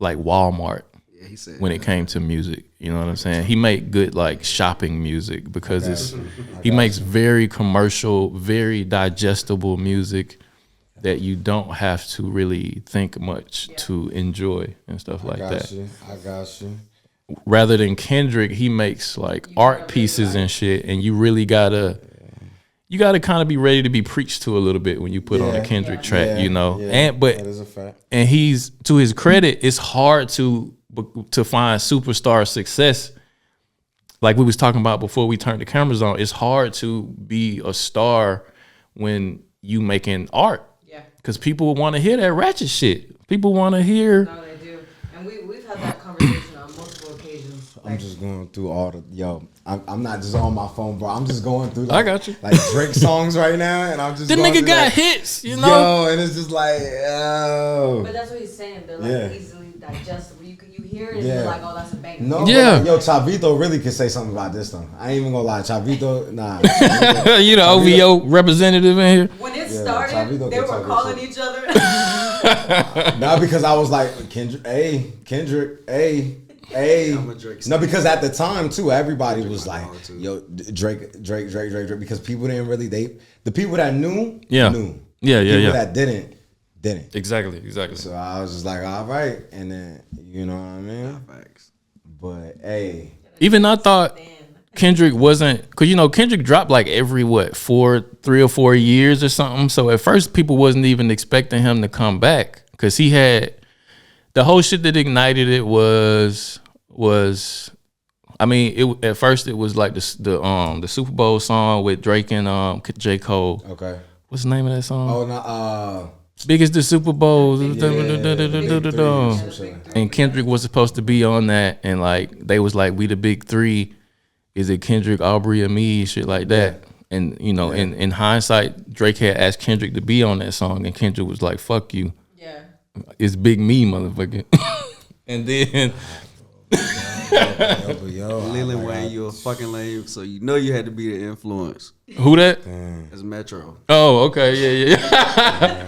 Walmart. Yeah, he said when it came to music. You know what I'm saying? He made good like shopping music because he makes very commercial, very digestible music that you don't have to really think much to enjoy and stuff like that. I got you. Rather than Kendrick, he makes like art pieces and shit, and you really gotta kind of be ready to be preached to a little bit when you put on a Kendrick track, and that is a fact. And he's, to his credit, it's hard to find superstar success. Like we was talking about before we turned the cameras on, it's hard to be a star when you making art. Because people want to hear that ratchet shit. People want to hear. No, they do. And we've had that conversation conversation on multiple occasions. I'm just going through all the I'm not just on my phone, bro. I'm just going through. Like, I got you. Like Drake songs right now, and I'm just. The going nigga through, got like, hits, you know. Yo, and it's just like, yo. But that's what he's saying. They're like easily digestible. You hear it and you're like, oh, that's a banger. No, yeah. Like, yo, Chavito really could say something about this though. I ain't even gonna lie, Chavito, nah. You the OVO representative in here. When it started, Chavito they were could calling talk each other. Not because I was like Kendrick, hey. No, because at the time too, everybody was like, yo, Drake, because people didn't really the people that knew, knew. Yeah. People that didn't. Exactly. So I was just like, all right, and then you know what I mean. But hey, even I thought Kendrick wasn't, cause you know Kendrick dropped like every 3 or 4 years or something. So at first people wasn't even expecting him to come back, cause he had the whole shit that ignited it was I mean at first it was like the Super Bowl song with Drake and J. Cole. Okay, what's the name of that song? Oh no, Biggest the Super Bowl. And Kendrick was supposed to be on that, and like they was like, we the big three. Is it Kendrick, Aubrey, or me? Shit like that. And you know, in hindsight, Drake had asked Kendrick to be on that song, and Kendrick was like, fuck you. Yeah. It's Big Me, motherfucker. And then Lil Wayne, you a fucking lame, so you know you had to be the influence. Who that? As Metro. Oh, okay, yeah.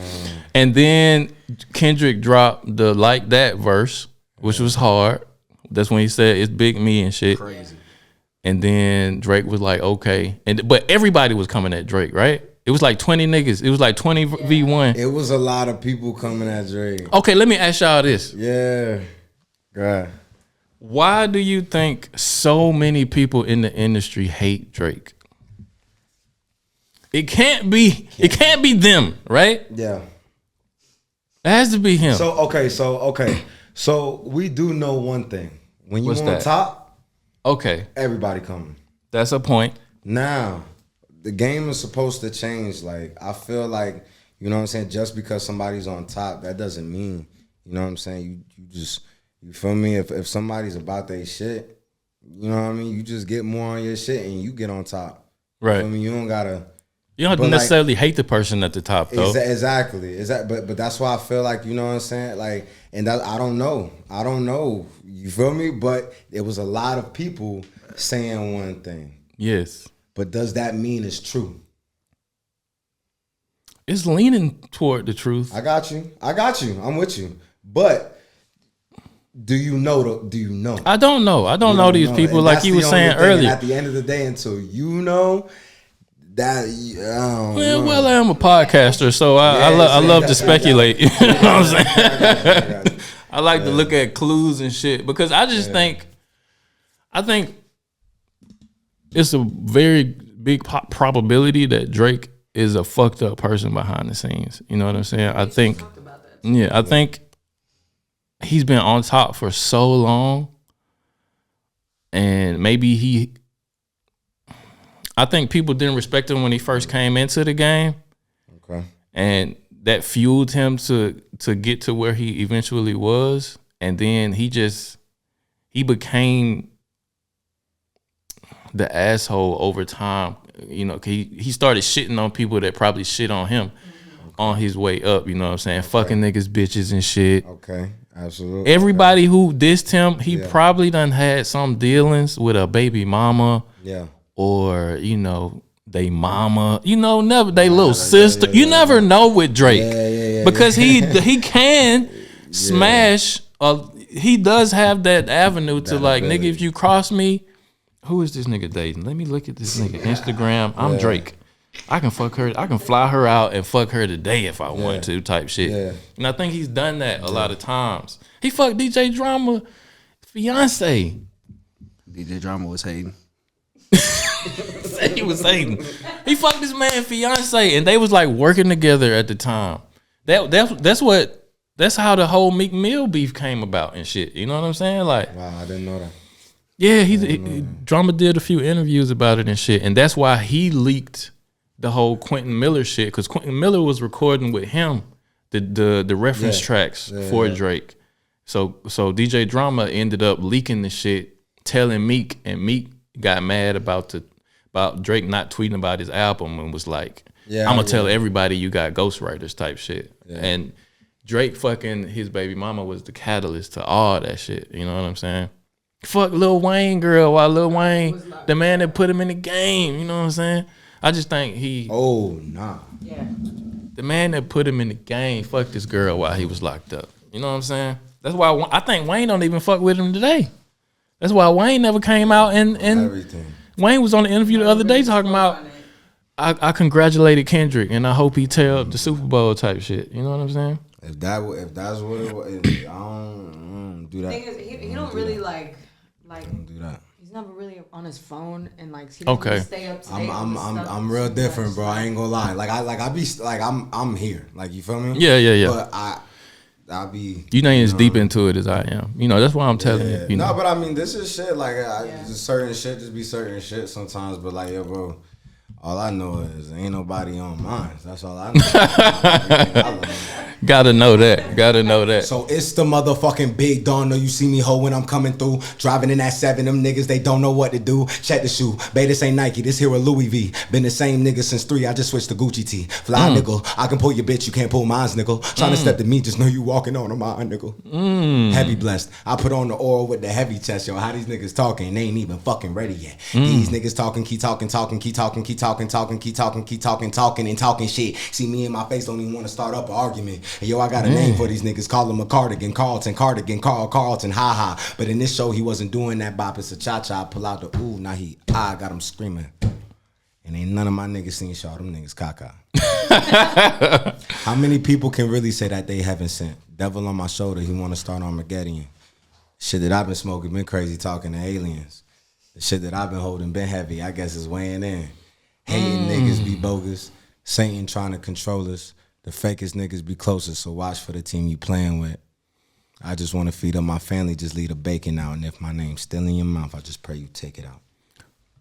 And then Kendrick dropped the Like That verse, which was hard. That's when he said it's Big Me and shit. Crazy. And then Drake was like, okay. But everybody was coming at Drake, right? It was like 20 niggas. It was like 20 v1. it was a lot of people coming at Drake. Okay, let me ask y'all this. Yeah, God. Why do you think so many people in the industry hate Drake? It can't be them, right? Yeah. It has to be him. So we do know one thing. When you What's on that? top, Okay, everybody coming. that's a point. Now, the game is supposed to change. Like, I feel like, you know what I'm saying, just because somebody's on top, that doesn't mean, you know what I'm saying, you feel me? If somebody's about their shit, you know what I mean, you just get more on your shit and you get on top. Right. You feel me? You don't gotta. You don't necessarily hate the person at the top, though. Exactly. But that's why I feel like, you know what I'm saying? Like, and that, I don't know. You feel me? But it was a lot of people saying one thing. Yes. But does that mean it's true? It's leaning toward the truth. I got you. I'm with you. But do you know? I don't know. I don't know these people, And like that's you the were only saying thing. earlier. And at the end of the day, until you know that, I don't know. Well, I am a podcaster, so I love to speculate. You know what I'm saying? I like to look at clues and shit, because I just think it's a very big probability that Drake is a fucked up person behind the scenes. You know what I'm saying? I think he's been on top for so long, and maybe I think people didn't respect him when he first came into the game. Okay. And that fueled him to get to where he eventually was. And then he became the asshole over time. You know, he started shitting on people that probably shit on him on his way up. You know what I'm saying? Fucking niggas, bitches and shit. Okay. Absolutely. Everybody who dissed him, he probably done had some dealings with a baby mama. Yeah. Or, you know, they mama, you know, never they little sister. You never know with Drake. Because he can smash. He does have that avenue to like, nigga, if you cross me, who is this nigga dating? Let me look at this nigga Instagram. I'm Drake. I can fuck her. I can fly her out and fuck her today if I want to, type shit. Yeah. And I think he's done that a lot of times. He fucked DJ Drama fiance. DJ Drama was hating. He was hating. He fucked this man fiance, and they was like working together at the time. That's how the whole Meek Mill beef came about and shit. You know what I'm saying? Like, wow, I didn't know that. Yeah, Drama did a few interviews about it and shit, and that's why he leaked the whole Quentin Miller shit, because Quentin Miller was recording with him the reference tracks for Drake. So DJ Drama ended up leaking the shit, telling Meek, and Meek got mad about Drake not tweeting about his album and was like, I'm gonna tell everybody you got ghostwriters type shit. Yeah. And Drake fucking his baby mama was the catalyst to all that shit. You know what I'm saying? Fuck Lil Wayne, girl. Why Lil Wayne, the man that put him in the game? You know what I'm saying? I just think he. Oh nah. Yeah. The man that put him in the game fucked this girl while he was locked up. You know what I'm saying? That's why I think Wayne don't even fuck with him today. That's why Wayne never came out and everything. Wayne was on the interview the other day talking about. I congratulated Kendrick and I hope he tell the Super Bowl type shit. You know what I'm saying? If that's what it was, I don't do that. The thing is, he don't really like. Don't do that. He's never really on his phone and like he doesn't really stay up to date. I'm real different, bro. I ain't gonna lie. I'm here. Like, you feel me? Yeah. But I be. You ain't as deep into it as I am. You know, that's why I'm telling you. You know? No, but I mean, this is shit. Like, just certain shit just be certain shit sometimes. But like, yo, bro, all I know is ain't nobody on mine. That's all I know. Gotta know that. So it's the motherfucking big dawn. Know you see me hoe when I'm coming through. Driving in that 7, them niggas, they don't know what to do. Check the shoe. Babe, this ain't Nike, this here a Louis V. Been the same nigga since 3, I just switched to Gucci T. Fly nigga, I can pull your bitch, you can't pull mine's nigga. Trying to step to me, just know you walking on mine nigga. Heavy blessed. I put on the oil with the heavy chest, yo. How these niggas talking? They ain't even fucking ready yet. These niggas talking, keep talking and talking shit. See me in my face, don't even want to start up an argument. And yo, I got a name for these niggas. Call him a cardigan, Carlton, Carlton, ha. But in this show, he wasn't doing that bop. It's a cha-cha. Pull out the ooh, now I got him screaming. And ain't none of my niggas seen Shaw. Them niggas caca. How many people can really say that they haven't sent? Devil on my shoulder, he want to start Armageddon. Shit that I've been smoking, been crazy talking to aliens. The shit that I've been holding, been heavy, I guess is weighing in. Hating niggas be bogus. Satan trying to control us. The fakest niggas be closest, so watch for the team you playing with. I just want to feed up my family, just leave the bacon out. And if my name's still in your mouth, I just pray you take it out.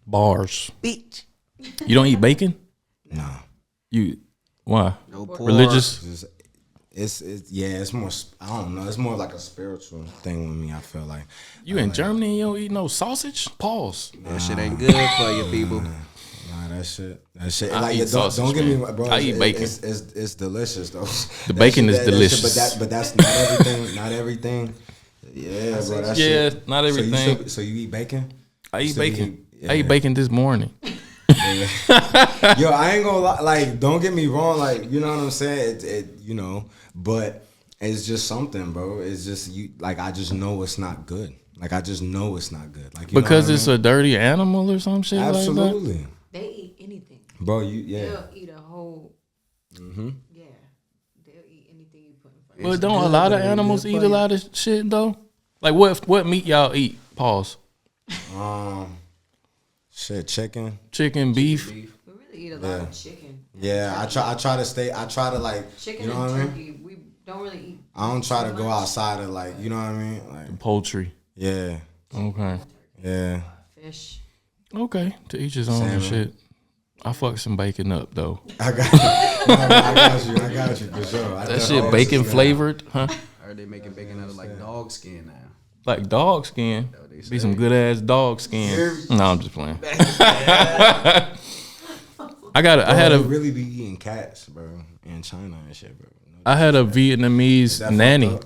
Bars. Bitch. You don't eat bacon? Nah. Why? No pork. Religious? It's more, I don't know, it's more like a spiritual thing with me, I feel like. You in Germany and you don't eat no sausage? Pause. That shit ain't good for you people. Nah, that shit. I Like, eat sausage, don't get me, man. bro. I eat bacon. It's delicious though. The bacon is delicious. But that's not everything. Not everything. Yeah, bro. That shit. Not everything. So you eat bacon? I eat bacon. I ate bacon this morning. Yo, I ain't gonna lie. Like, don't get me wrong. Like, you know what I'm saying? You know, but it's just something, bro. It's just you. Like, I just know it's not good. Like, I just know it's not good. Like, you because know it's a dirty animal or some shit. Absolutely. Like that? They eat anything. Bro, They'll eat a whole. Yeah. They'll eat anything you put in front of them. But don't a lot of animals eat a lot of shit though? Like what meat y'all eat? Pause. Shit, chicken, beef. We really eat a lot of chicken. Yeah, I try to like, Chicken you know and what I turkey. mean? We don't really eat. I don't try to go outside of, like, you know what I mean? Like, Poultry. yeah. Okay. Yeah. Fish. Okay. To each his own and shit. I fuck some bacon up though. I got you for sure. That shit bacon flavored, huh? I heard they making bacon out of like dog skin now. Like dog skin. Be some good ass dog skin. No, I'm just playing. I had a really be eating cats, bro, in China and shit, bro. I had a Vietnamese nanny.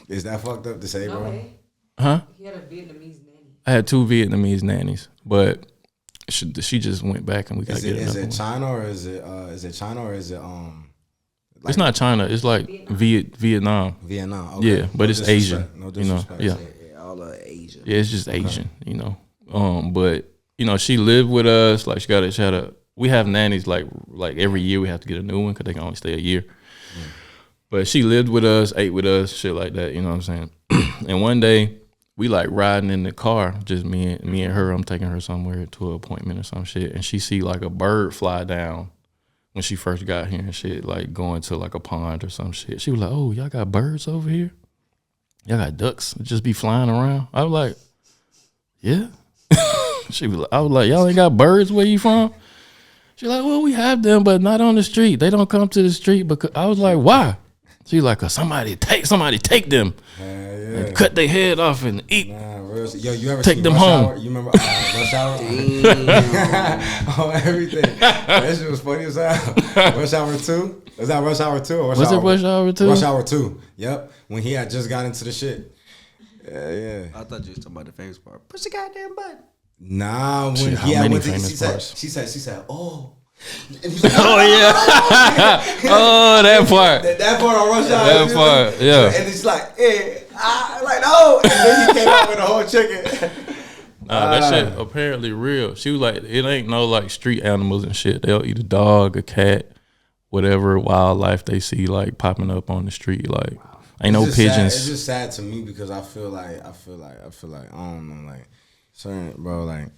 Is that fucked up to say, bro? Okay. Huh? He had a Vietnamese nanny. I had 2 Vietnamese nannies, but she just went back and we got to get another one. Is it China or is it China or is it Like, it's not China. It's like Vietnam. Vietnam. Okay. Yeah, but it's Asian. No you know, disrespect. yeah. All of Asia. Yeah, it's just Asian. You know, but you know, she lived with us. Like she had a. We have nannies like every year we have to get a new one because they can only stay a year. But she lived with us, ate with us, shit like that. You know what I'm saying? And one day we like riding in the car, just me and her. I'm taking her somewhere to an appointment or some shit, and she see like a bird fly down when she first got here and shit, like going to like a pond or some shit. She was like, "Oh, y'all got birds over here? Y'all got ducks just be flying around?" I was like, "Yeah." I was like, "Y'all ain't got birds where you from?" She like, "Well, we have them, but not on the street. They don't come to the street." Because I was like, "Why?" She like, "Cause somebody take them." Yeah. and cut their head off and eat. Nah, real. Yo, you ever Take see them Rush home. Hour? You remember Rush Hour? On everything. That shit was funny as hell. Rush Hour 2? Was that Rush Hour 2 or Rush Was Hour? it Rush Hour 2? Rush Hour 2. Yep. When he had just got into the shit. Yeah. I thought you was talking about the famous part. Push the goddamn button. Nah, when Shit, how he had many went to, famous parts? she said, oh. And he's like, Oh yeah. Oh, that part. that part on Rush Hour. That part, yeah. And he's like, like, no. And then he came out with a whole chicken. Nah, that shit apparently real. She was like, it ain't no like street animals and shit. They'll eat a dog, a cat, whatever wildlife they see like popping up on the street. Like, ain't no It's just pigeons. sad. It's just sad to me because I feel like I don't know, like certain bro, like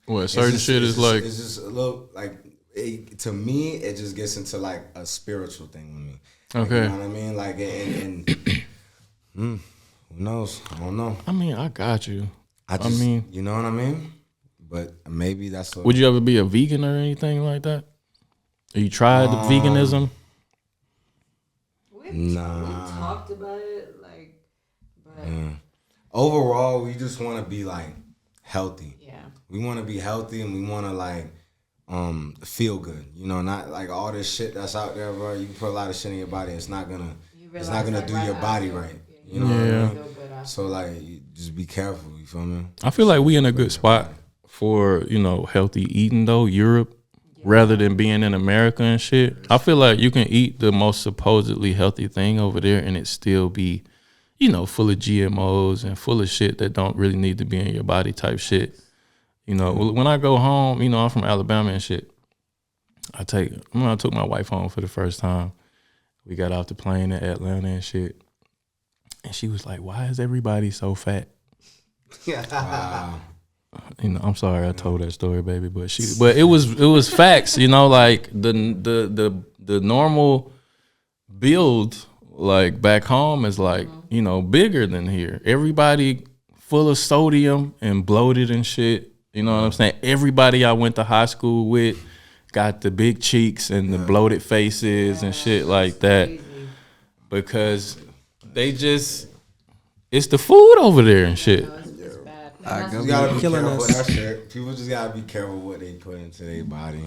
What certain shit is like? it's just a little like to me it just gets into like a spiritual thing with me. Like, Okay. you know what I mean? Like and who knows? I don't know. I mean, I got you. I mean, you know what I mean? But maybe that's Would you ever be a vegan or anything like that? Or you tried the veganism? We talked about it, like, but overall we just want to be like healthy. yeah. We want to be healthy and we want to like feel good. You know, not like all this shit that's out there, bro. You can put a lot of shit in your body. It's not gonna do your body right. You know what I mean? So like, you just be careful. You feel me? I feel like we in a good spot for, you know, healthy eating though. Europe, rather than being in America and shit. I feel like you can eat the most supposedly healthy thing over there and it still be, you know, full of GMOs and full of shit that don't really need to be in your body type shit. You know, when I go home, you know, I'm from Alabama and shit. I took my wife home for the first time. We got off the plane in Atlanta and shit. And she was like, why is everybody so fat? Wow. You know, I'm sorry I told that story, baby, but it was facts, you know, like the normal build like back home is like, you know, bigger than here. Everybody full of sodium and bloated and shit. You know what I'm saying? Everybody I went to high school with got the big cheeks and the bloated faces and shit like that. Because they just, it's the food over there and shit. It's bad. You gotta be Killing careful us. with that shit. People just gotta be careful what they put into their body.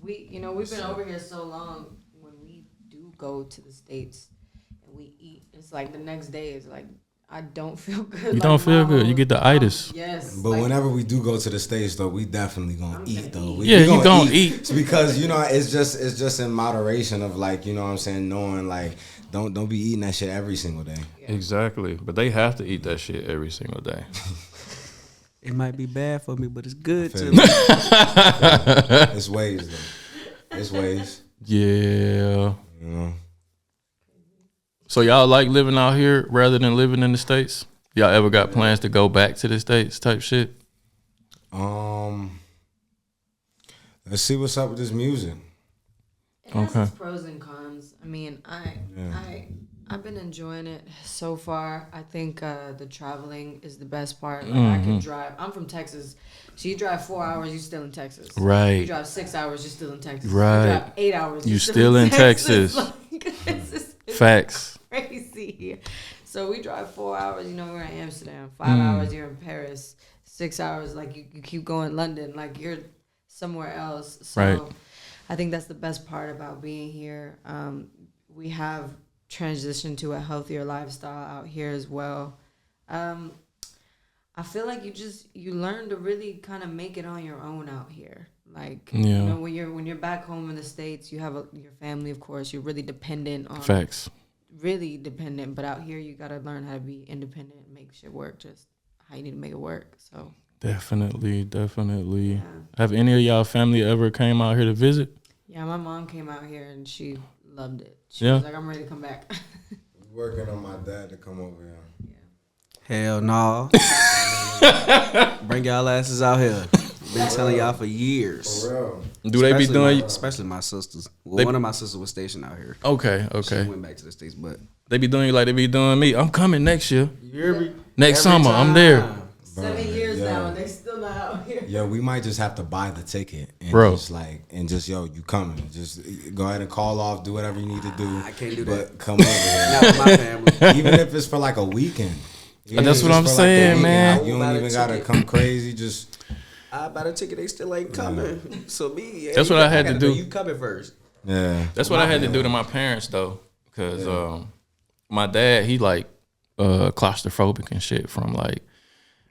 We've been over here so long. When we do go to the States and we eat, it's like the next day is like, I don't feel good. You don't feel good. You get the itis. Yes. But whenever we do go to the States, though, we definitely gonna eat, though. Yeah, you gonna eat. It's because, you know, it's just in moderation of like, you know what I'm saying, knowing like, don't be eating that shit every single day. Exactly. But they have to eat that shit every single day. It might be bad for me, but it's good Feel to me? me. It's ways, though. It's ways. Yeah. You know. So y'all like living out here rather than living in the States? Y'all ever got plans to go back to the States type shit? Let's see what's up with this music. It has Okay. its pros and cons. I mean, I've been enjoying it so far. I think the traveling is the best part. Like I can drive. I'm from Texas. So you drive 4 hours, you're still in Texas. Right. You drive 6 hours, you're still in Texas. Right. You drive 8 hours, You you're still in Texas. Like, it's Facts. crazy. So we drive 4 hours, you know, we're in Amsterdam. 5 hours, you're in Paris. 6 hours, like you keep going London, like you're somewhere else. So Right. I think that's the best part about being here. We have transitioned to a healthier lifestyle out here as well. I feel like you learn to really kind of make it on your own out here. Like, you know, when you're back home in the States, you have your family, of course. You're really dependent on Facts. really dependent. But out here, you got to learn how to be independent and make shit work just how you need to make it work. So Definitely. yeah. Have any of y'all family ever came out here to visit? Yeah, my mom came out here and she loved it. She Yeah. was like, I'm ready to come back. Working on my dad to come over here. Hell no. Bring y'all asses out here. Been telling y'all for years. For real. Do they be doing? Especially my sisters. Well, one of my sisters was stationed out here. Okay. She went back to the States, but They be doing you like they be doing me. I'm coming next year. you hear me? Next summer, I'm there. 7 years now and they still not out here. yo, we might just have to buy the ticket and Bro. just yo, you coming? Just go ahead and call off, do whatever you need to do. I can't do but that. come over here. Not with my family. Even if it's for like a weekend. Even That's if what it's I'm for, like, saying, the weekend, man. like, you Buy don't the even gotta ticket. come crazy. Just I bought a ticket, they still ain't coming. So me, That's what I had to gotta do. You coming first. yeah. That's what I had to do to my parents though, because my dad, he like claustrophobic and shit from like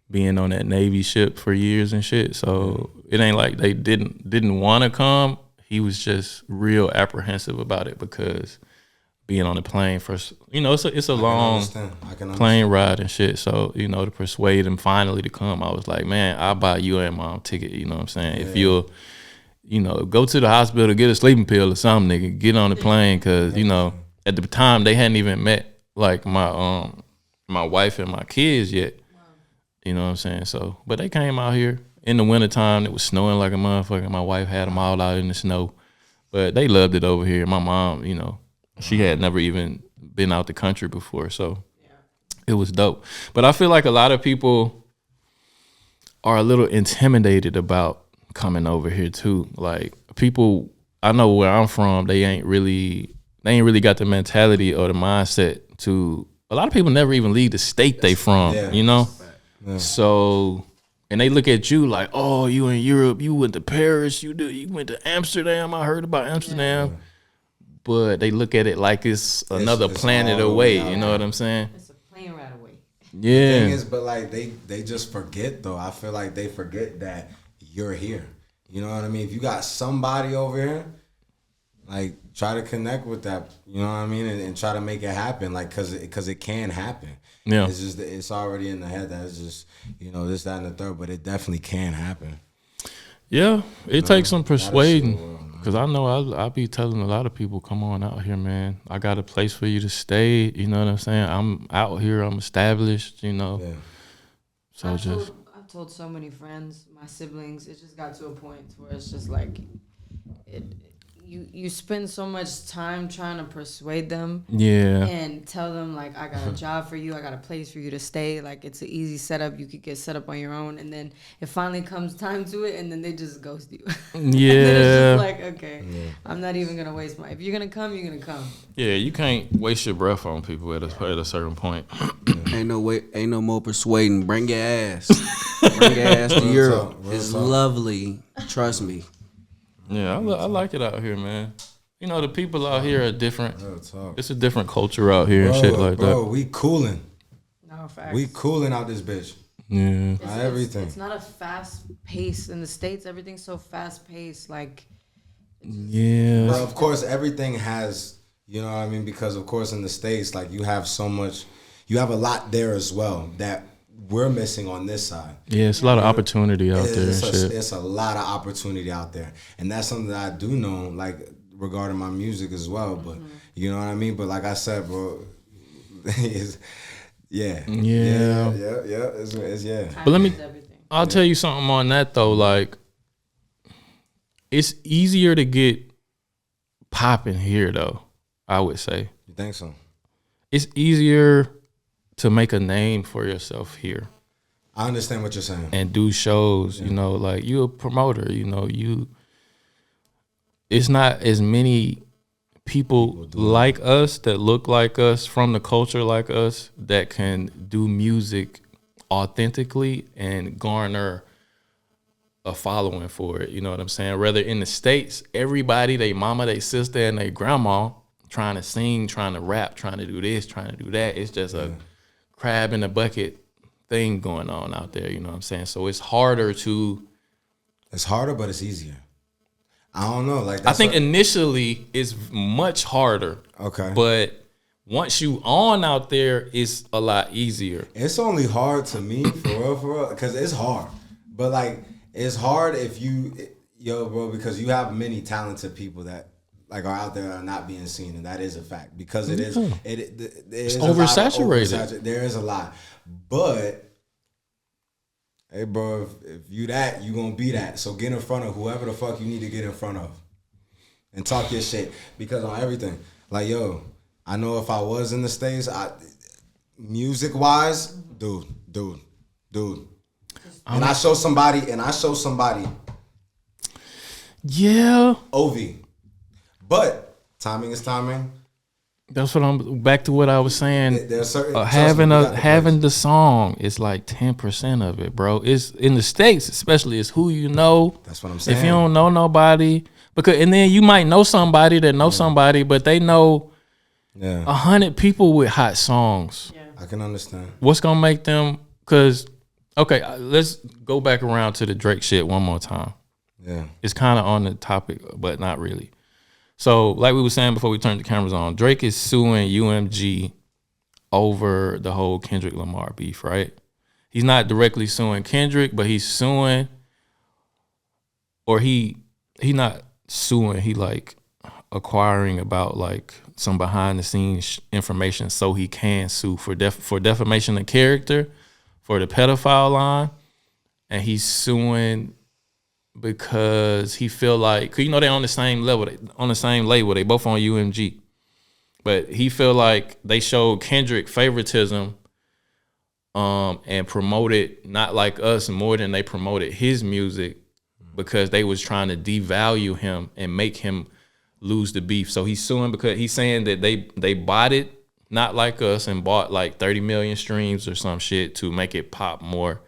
being on that Navy ship for years and shit. So it ain't like they didn't want to come. He was just real apprehensive about it because being on the plane for, it's a long I can plane ride and shit. So, to persuade him finally to come, I was like, man, I'll buy you and mom a ticket. You know what I'm saying? If you'll, go to the hospital, get a sleeping pill or something, nigga, get on the plane. Cause, at the time they hadn't even met like my wife and my kids yet. You know what I'm saying? So, but they came out here in the wintertime. It was snowing like a motherfucker. My wife had them all out in the snow. But they loved it over here. My mom, she had never even been out the country before. So it was dope. But I feel like a lot of people are a little intimidated about coming over here too. Like people, I know where I'm from, they ain't really got the mentality or the mindset to, a lot of people never even leave the state they from, Yeah. So, and they look at you like, oh, you in Europe, you went to Paris, you went to Amsterdam, I heard about Amsterdam. Yeah. But they look at it like it's another planet away, you know what I'm saying? It's a plane ride away. Yeah. The thing is, but like they just forget though. I feel like they forget that you're here. You know what I mean? If you got somebody over here, like try to connect with that, you know what I mean, and try to make it happen, like cause it can happen. Yeah, it's just it's already in the head that it's just this, that, and the third, but it definitely can happen. Yeah, it takes some persuading. Cause I know I be telling a lot of people, come on out here, man. I got a place for you to stay. You know what I'm saying? I'm out here. I'm established. Yeah. So I've told so many friends, my siblings. It just got to a point where it's just like You spend so much time trying to persuade them, and tell them like, I got a job for you, I got a place for you to stay. Like it's an easy setup. You could get set up on your own, and then it finally comes time to it, and then they just ghost you. Yeah, and then it's just like, okay, I'm not even gonna waste my. If you're gonna come, you're gonna come. Yeah, you can't waste your breath on people at a certain point. Ain't no more persuading. Bring your ass. Bring your ass to Europe. It's lovely. Trust me. Yeah, I like it out here, man. The people out here are different. It's a different culture out here and shit like that. Bro, we cooling. No, facts. We cooling out this bitch. Yeah. Everything. It's not a fast pace in the States. Everything's so fast paced. Like, yeah. But of course, everything has, you know what I mean? Because of course, in the States, like you have so much, you have a lot there as well that we're missing on this side. Yeah, it's a lot of opportunity out there and shit. It's a lot of opportunity out there. And that's something that I do know, like, regarding my music as well. But, you know what I mean? But like I said, bro, it's, yeah. But I'll tell you something on that, though. Like, it's easier to get popping here, though, I would say. You think so? It's easier to make a name for yourself here. I understand what you're saying. And do shows, like you a promoter, it's not as many people like us that look like us from the culture like us that can do music authentically and garner a following for it. You know what I'm saying? Rather in the States, everybody, they mama, they sister, and they grandma trying to sing, trying to rap, trying to do this, trying to do that. It's just a crab in a bucket thing going on out there, you know what I'm saying? So it's harder, but it's easier. I don't know. Like I think initially it's much harder. Okay. But once you on out there, it's a lot easier. It's only hard to me, for real, because it's hard. But like, it's hard if because you have many talented people that like are out there that are not being seen, and that is a fact because it is it's oversaturated. There is a lot, but hey, bro, if you that, you gonna be that. So get in front of whoever the fuck you need to get in front of, and talk your shit because on everything. Like I know if I was in the States, music wise, dude. And I show somebody. Yeah. OV. But timing is timing. That's what I'm back to what I was saying. There's certain having the song is like 10% of it, bro. It's in the States, especially. It's who you know. That's what I'm saying. If you don't know nobody, and then you might know somebody that knows somebody, but they know 100 people with hot songs. Yeah. I can understand. What's gonna make them? Cause let's go back around to the Drake shit one more time. Yeah, it's kind of on the topic, but not really. So, like we were saying before we turned the cameras on, Drake is suing UMG over the whole Kendrick Lamar beef, right? He's not directly suing Kendrick, but he's suing, or he not suing. He like acquiring about like some behind the scenes information so he can sue for defamation of character, for the pedophile line, and he's suing because he feel like, cause they're on the same level, on the same label, they both on UMG, but he feel like they showed Kendrick favoritism, and promoted not like us more than they promoted his music, because they was trying to devalue him and make him lose the beef. So he's suing because he's saying that they bought it not like us and bought like 30 million streams or some shit to make it pop more,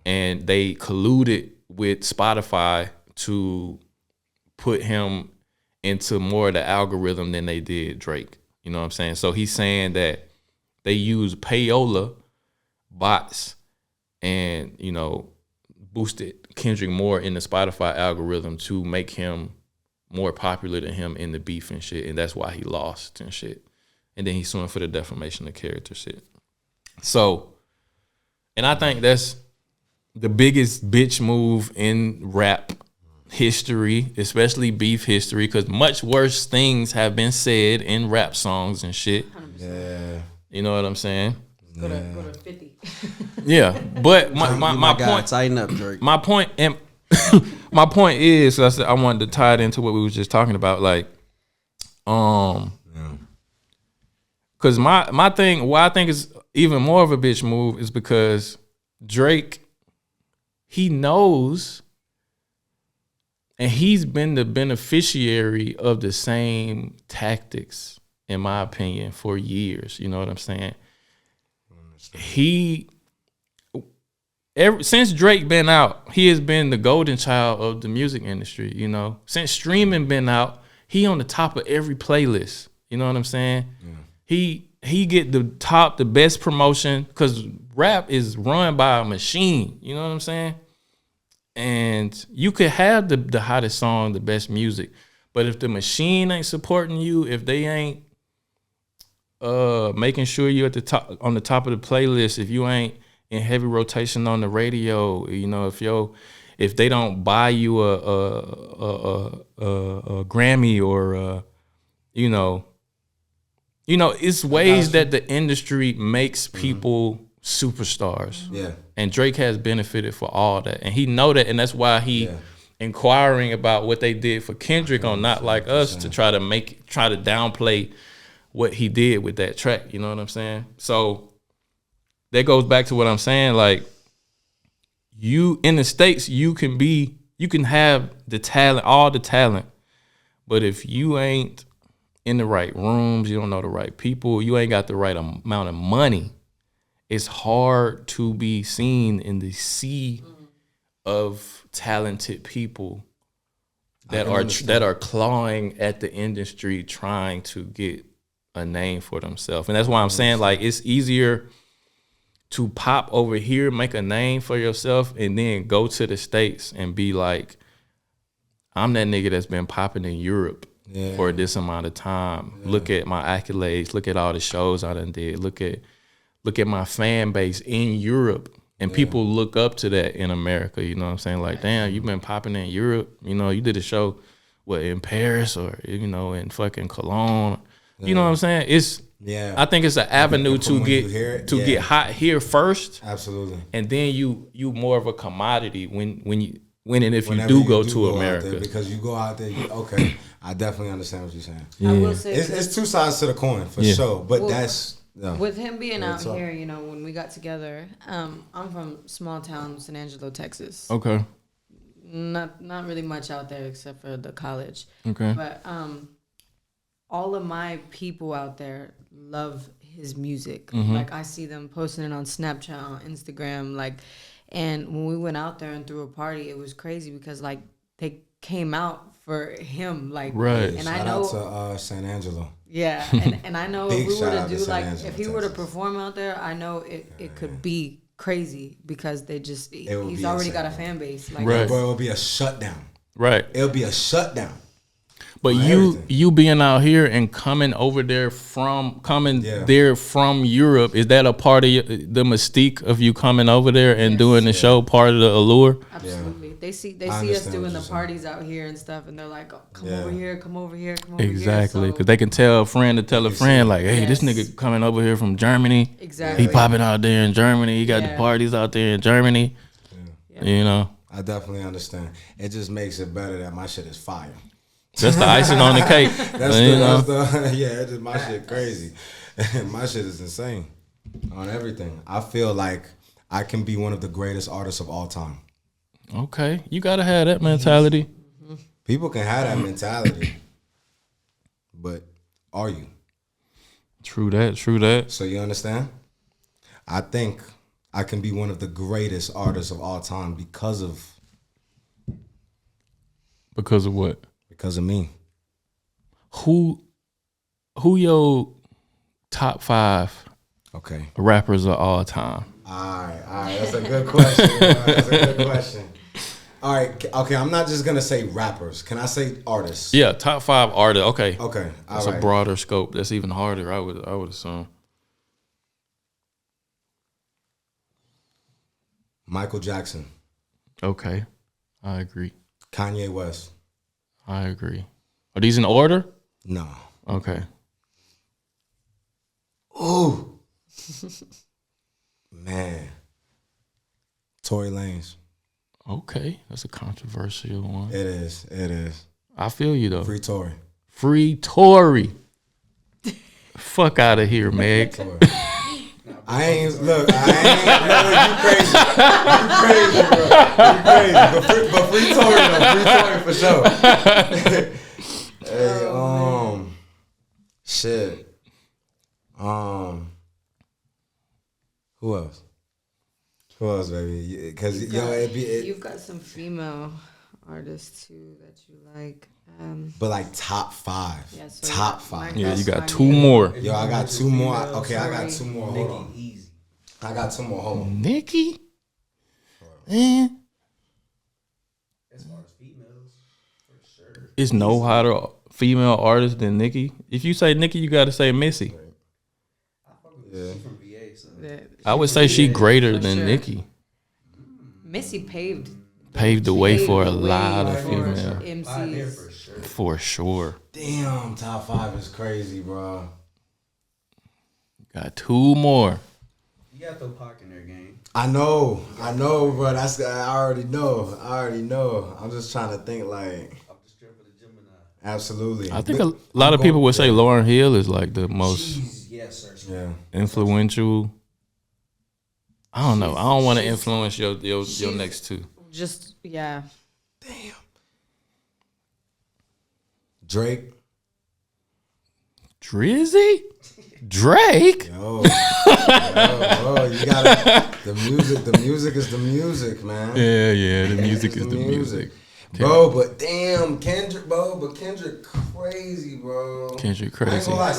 and they colluded with Spotify to put him into more of the algorithm than they did Drake. You know what I'm saying? So he's saying that they use payola bots and, boosted Kendrick more in the Spotify algorithm to make him more popular than him in the beef and shit. And that's why he lost and shit. And then he's suing for the defamation of character shit. So, and I think that's the biggest bitch move in rap history, especially beef history, because much worse things have been said in rap songs and shit. 100%. Yeah. You know what I'm saying? Go to 50. Yeah, but my point. Tighten up, Drake. My point and my point is, I said I wanted to tie it into what we was just talking about, like, because my thing, why I think is even more of a bitch move is because Drake, he knows, and he's been the beneficiary of the same tactics, in my opinion, for years. You know what I'm saying? Since Drake been out, he has been the golden child of the music industry. Since streaming been out, he on the top of every playlist. You know what I'm saying? Yeah. He get the best promotion, because rap is run by a machine. You know what I'm saying? And you could have the hottest song, the best music, but if the machine ain't supporting you, if they ain't making sure you on the top of the playlist, if you ain't in heavy rotation on the radio, if they don't buy you a Grammy or it's ways that the industry makes people superstars. Yeah. And Drake has benefited for all that. And he know that, and that's why he inquiring about what they did for Kendrick on Not Like Us to try to downplay what he did with that track. You know what I'm saying? So that goes back to what I'm saying. Like, you in the States, you can have the talent, all the talent, but if you ain't in the right rooms, you don't know the right people, you ain't got the right amount of money, it's hard to be seen in the sea of talented people that are clawing at the industry, trying to get a name for themselves. And that's why I'm saying, like, it's easier to pop over here, make a name for yourself, and then go to the States and be like, I'm that nigga that's been popping in Europe for this amount of time. Yeah. Look at my accolades. Look at all the shows I done did. Look at my fan base in Europe. And people look up to that in America. You know what I'm saying? Like, damn, you've been popping in Europe. You did a show, in Paris or, in fucking Cologne. Yeah. You know what I'm saying? I think it's an avenue to get hot here first. Absolutely. And then you more of a commodity when if you do go to America. Because you go out there, okay, I definitely understand what you're saying. Yeah. I will say it's two sides to the coin for sure. But that's with him being out talk. here, you know, when we got together, I'm from small town San Angelo, Texas. Okay. Not really much out there except for the college. Okay. But all of my people out there love his music. Mm-hmm. Like I see them posting it on Snapchat, on Instagram, like. And when we went out there and threw a party, it was crazy because like they came out for him, like. Right. And Shout I know. out to San Angelo. Yeah, and I know Big if we were shout to out to do San like Angelo, if he were to Texas. perform out there, I know it could be crazy because they just would he's be already insane. got a fan base. Like, Right. Bro, it'll be a shutdown. Right. It'll be a shutdown. But on you everything. being out here and coming over there from Yeah. there from Europe, is that a part of the mystique of you coming over there and doing the show? Part of the allure? Absolutely, they see I us understand doing what the you're saying. parties out here and stuff, and they're like, oh, come Yeah. over here, come over here, come over Exactly, here. because they can tell a friend to tell a friend like, hey, this Yes. nigga coming over here from Germany. Exactly. He popping out there in Germany. He got the Yeah. parties out there in Germany. Yeah. You know, I definitely understand. It just makes it better that my shit is fire. that's the icing on the cake. That's you know? yeah, it's just my shit crazy. My shit is insane on everything. I feel like I can be one of the greatest artists of all time. Okay, you gotta have that mentality. People can have that mentality, but are you? True that. True that. So you understand? I think I can be one of the greatest artists of all time because of Because of what? me. Who your top 5 Okay. rappers of all time? All right. That's a good question. That's a good question. All right. Okay. I'm not just gonna say rappers. Can I say artists? Yeah, top 5 artists. Okay. Okay. That's All a right. broader scope. That's even harder. I would assume. Michael Jackson, Okay, I agree. Kanye West. I agree. Are these in order? No. Okay. Ooh. Man. Tory Lanez. Okay, that's a controversial one. It is. It is. I feel you though. Free Tory. Free Tory. Fuck out of here, Meg. Tory. I ain't look. I ain't. No, you crazy. You crazy, bro. But free Tory though. Free Tory for sure. Hey, shit. Who else? Who else, baby? Because You've got some female artists too that you like. But like top 5. Yeah, so Top 5. Yeah, you got Kanye. 2 more. Yo, I got 2 more. Okay, I got Tory. 2 more. Hold on. Easy. I got 2 more. Hold on. Nicki? Eh. As far as females, for sure. It's no hotter female artist than Nicki. If you say Nicki, you got to say Missy. Yeah. She's from VA, so I would say she greater than sure. Nicki. Missy paved Paved the way for a the way lot of for female. five there MCs. for sure. For sure. Damn, top 5 is crazy, bro. Got 2 more. You gotta throw Pac in their game. I know, bro. I already know. I'm just trying to think like Off the strip of the Gemini. absolutely. I think a lot of people would say Lauryn Hill is like the most She's, yes, sir. Yeah. influential. I don't know. I don't want to influence your next 2. Just yeah. Drake. Drizzy? Drake? Yo, you gotta. The music is the music, man. Yeah. The music is the music. Bro, but damn, Kendrick, crazy, bro. Kendrick I ain't crazy. gonna lie,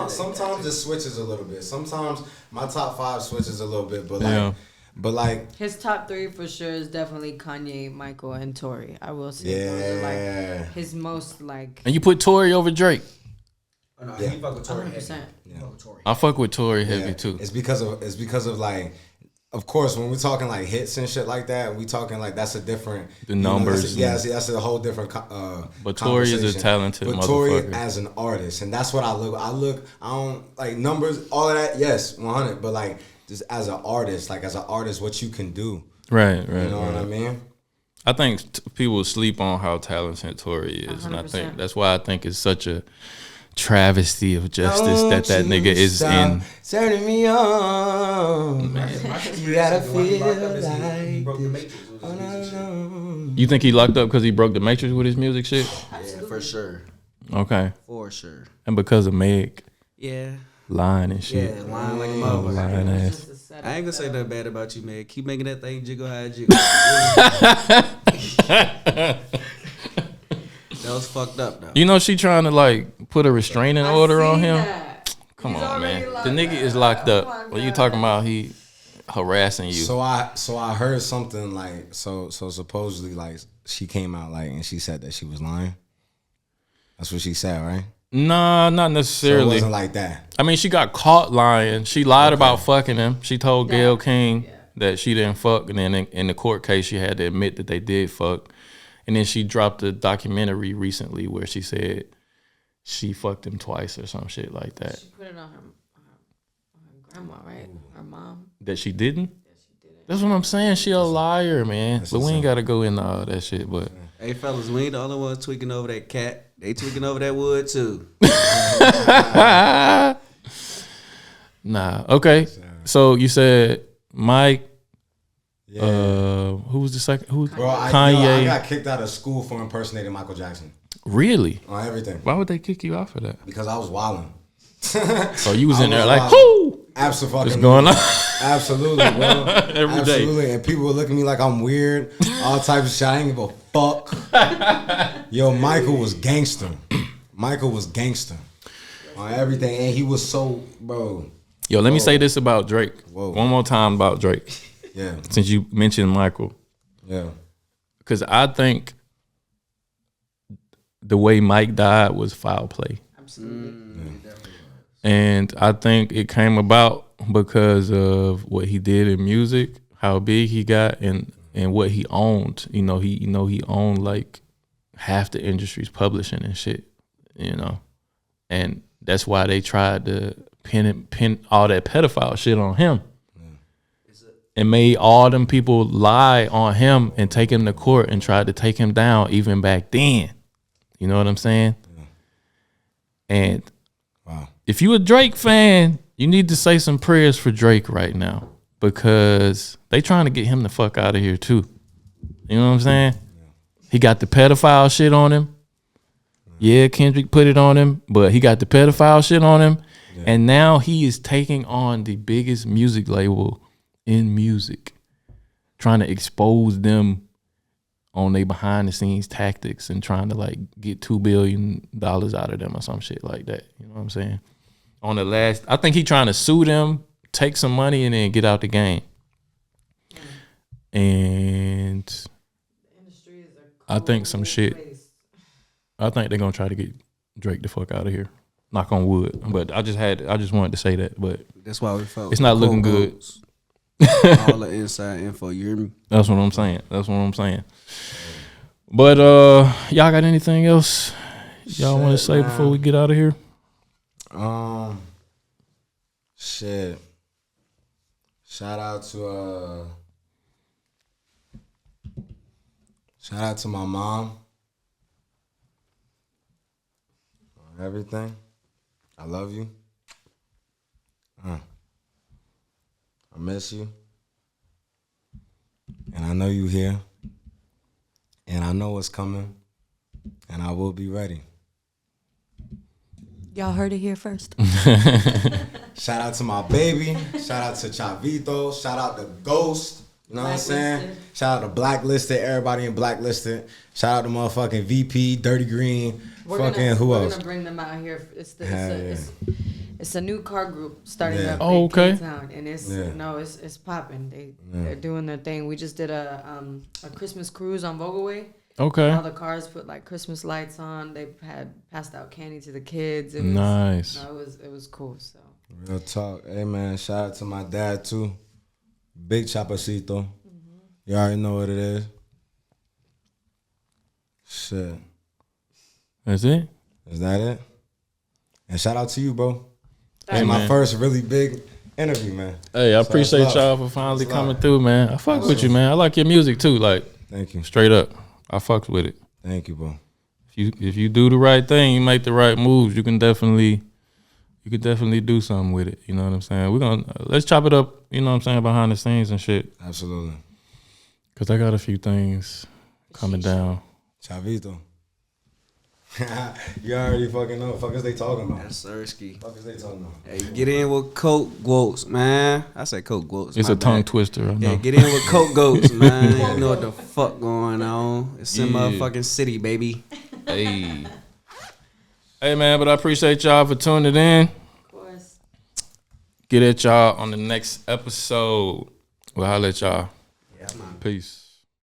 sometimes it switches a little bit. Sometimes my top 5 switches a little bit, Yeah. but like, His top 3 for sure is definitely Kanye, Michael, and Tory. I will say those are yeah. like his most like And you put Tory over Drake. Oh, no, Yeah. you fuck with Tory 100%. heavy. You fuck with Tory. I fuck with Tory heavy Yeah, too. It's because of like, of course, when we're talking like hits and shit like that, we talking like that's a different The numbers that's a whole different. But Tory is a conversation. talented But Tory motherfucker. as an artist, and that's what I look. I don't like numbers, all of that. Yes, 100. But like just as an artist, what you can do. Right. You know what I mean? I think people sleep on how talented Tory is, and I think 100%. that's why I think it's such a travesty of justice that nigga is in. Turning me on. You gotta feel like You think he locked up because he broke the matrix with his music shit? Yeah, for sure. Okay. For sure. And because of Meg Yeah. lying and shit. Yeah, lying like a motherfucker. Lying ass. I ain't gonna say nothing bad about you, man. Keep making that thing jiggle how it jiggle. That was fucked up, though. You know she trying to like put a restraining order on him. That. Come He's on, man. already locked The nigga is up. locked Oh up. my What you God. talking about? He harassing you. So I heard something like so supposedly like she came out like and she said that she was lying. That's what she said, right? Nah, not So it necessarily. wasn't like that. I mean, she got caught lying. She lied about fucking him. She told Gayle King that she didn't fuck, and then in the court case, she had to admit that they did fuck. And then she dropped a documentary recently where she said she fucked him twice or some shit like that. She put it on her grandma, right? Her mom. That she didn't? That's what I'm saying. She a liar, man. But we ain't got to go into all that shit. But Hey, fellas, we ain't the only ones tweaking over that cat. They tweaking over that wood, too. nah, okay. So you said Mike. Who was the second? Who? Bro, I Kanye. got kicked out of school for impersonating Michael Jackson Really? on everything Why would they kick you out for that? because I was wilding. So you was in there was like, wild. whoo! Absolutely. What's going on? Absolutely, bro. Every day. Absolutely. And people were looking at me like I'm weird. All types of shit. I ain't give a fuck. Yo, Michael was gangster. Michael was gangster on everything. And he was so, bro. Yo, let me say this about Drake. Whoa. One more time about Drake. Yeah. Since you mentioned Michael. Yeah. Because I think the way Mike died was foul play. Absolutely. And I think it came about because of what he did in music, how big he got, and what he owned. He owned like half the industry's publishing and shit. And that's why they tried to pin all that pedophile shit on him, and made all them people lie on him and take him to court and tried to take him down even back then. You know what I'm saying? And Wow. if you a Drake fan, you need to say some prayers for Drake right now because they trying to get him the fuck out of here too. You know what I'm saying? He got the pedophile shit on him. Yeah, Kendrick put it on him, but he got the pedophile shit on him. And now he is taking on the biggest music label in music, trying to expose them on their behind the scenes tactics and trying to like get $2 billion out of them or some shit like that. You know what I'm saying? On the last, I think he trying to sue them, take some money, and then get out the game. And I think some shit. I think they're gonna try to get Drake the fuck out of here. Knock on wood. But I just wanted to say that. But That's why we felt it's not looking good. All the inside info, you hear me? That's what I'm saying. But y'all got anything else y'all want to say before we get out of here? Shit. Shout out to my mom. On everything. I love you. I miss you. And I know you here. And I know what's coming. And I will be ready. Y'all heard it here first. Shout out to my baby. Shout out to Chavito. Shout out to Ghost. You know what I'm saying? Shout out to Blacklisted. Everybody in Blacklisted. Shout out to motherfucking VP, Dirty Green. Who else? We're gonna bring them out here. It's a new car group starting up in K-Town, and it's popping. They're doing their thing. We just did a Christmas cruise on Vogelway. Okay. All the cars put like Christmas lights on. They had passed out candy to the kids. It was, nice. It was cool. So real talk. Hey man, shout out to my dad too. Big Chapacito. You already know what it is. Shit. That's it? Is that it? And shout out to you, bro. Hey, It's my man. first really big interview, man. Hey, I So appreciate it's love. y'all for finally It's coming love. through, man. I fuck with you, man. I like your music too. Like, Thank you. straight up. I fucked with it. Thank you, bro. if you do the right thing, you make the right moves, you can definitely do something with it. You know what I'm saying? Let's chop it up. You know what I'm saying, behind the scenes and shit. Absolutely. Cause I got a few things coming down. Chavito. You already fucking know. Fuck is they talking about? That's Sirski. Fuck is they talking about? Hey, get in with Coke Goats, man. I said Coke Goats. It's my a tongue bad. twister. I know. Yeah, get in with Coke Goats, man. You know what the fuck going on. It's in motherfucking city, baby. Hey. Hey, man, but I appreciate y'all for tuning in. Of course. Get at y'all on the next episode. We'll holler at y'all. Yeah, man. Peace.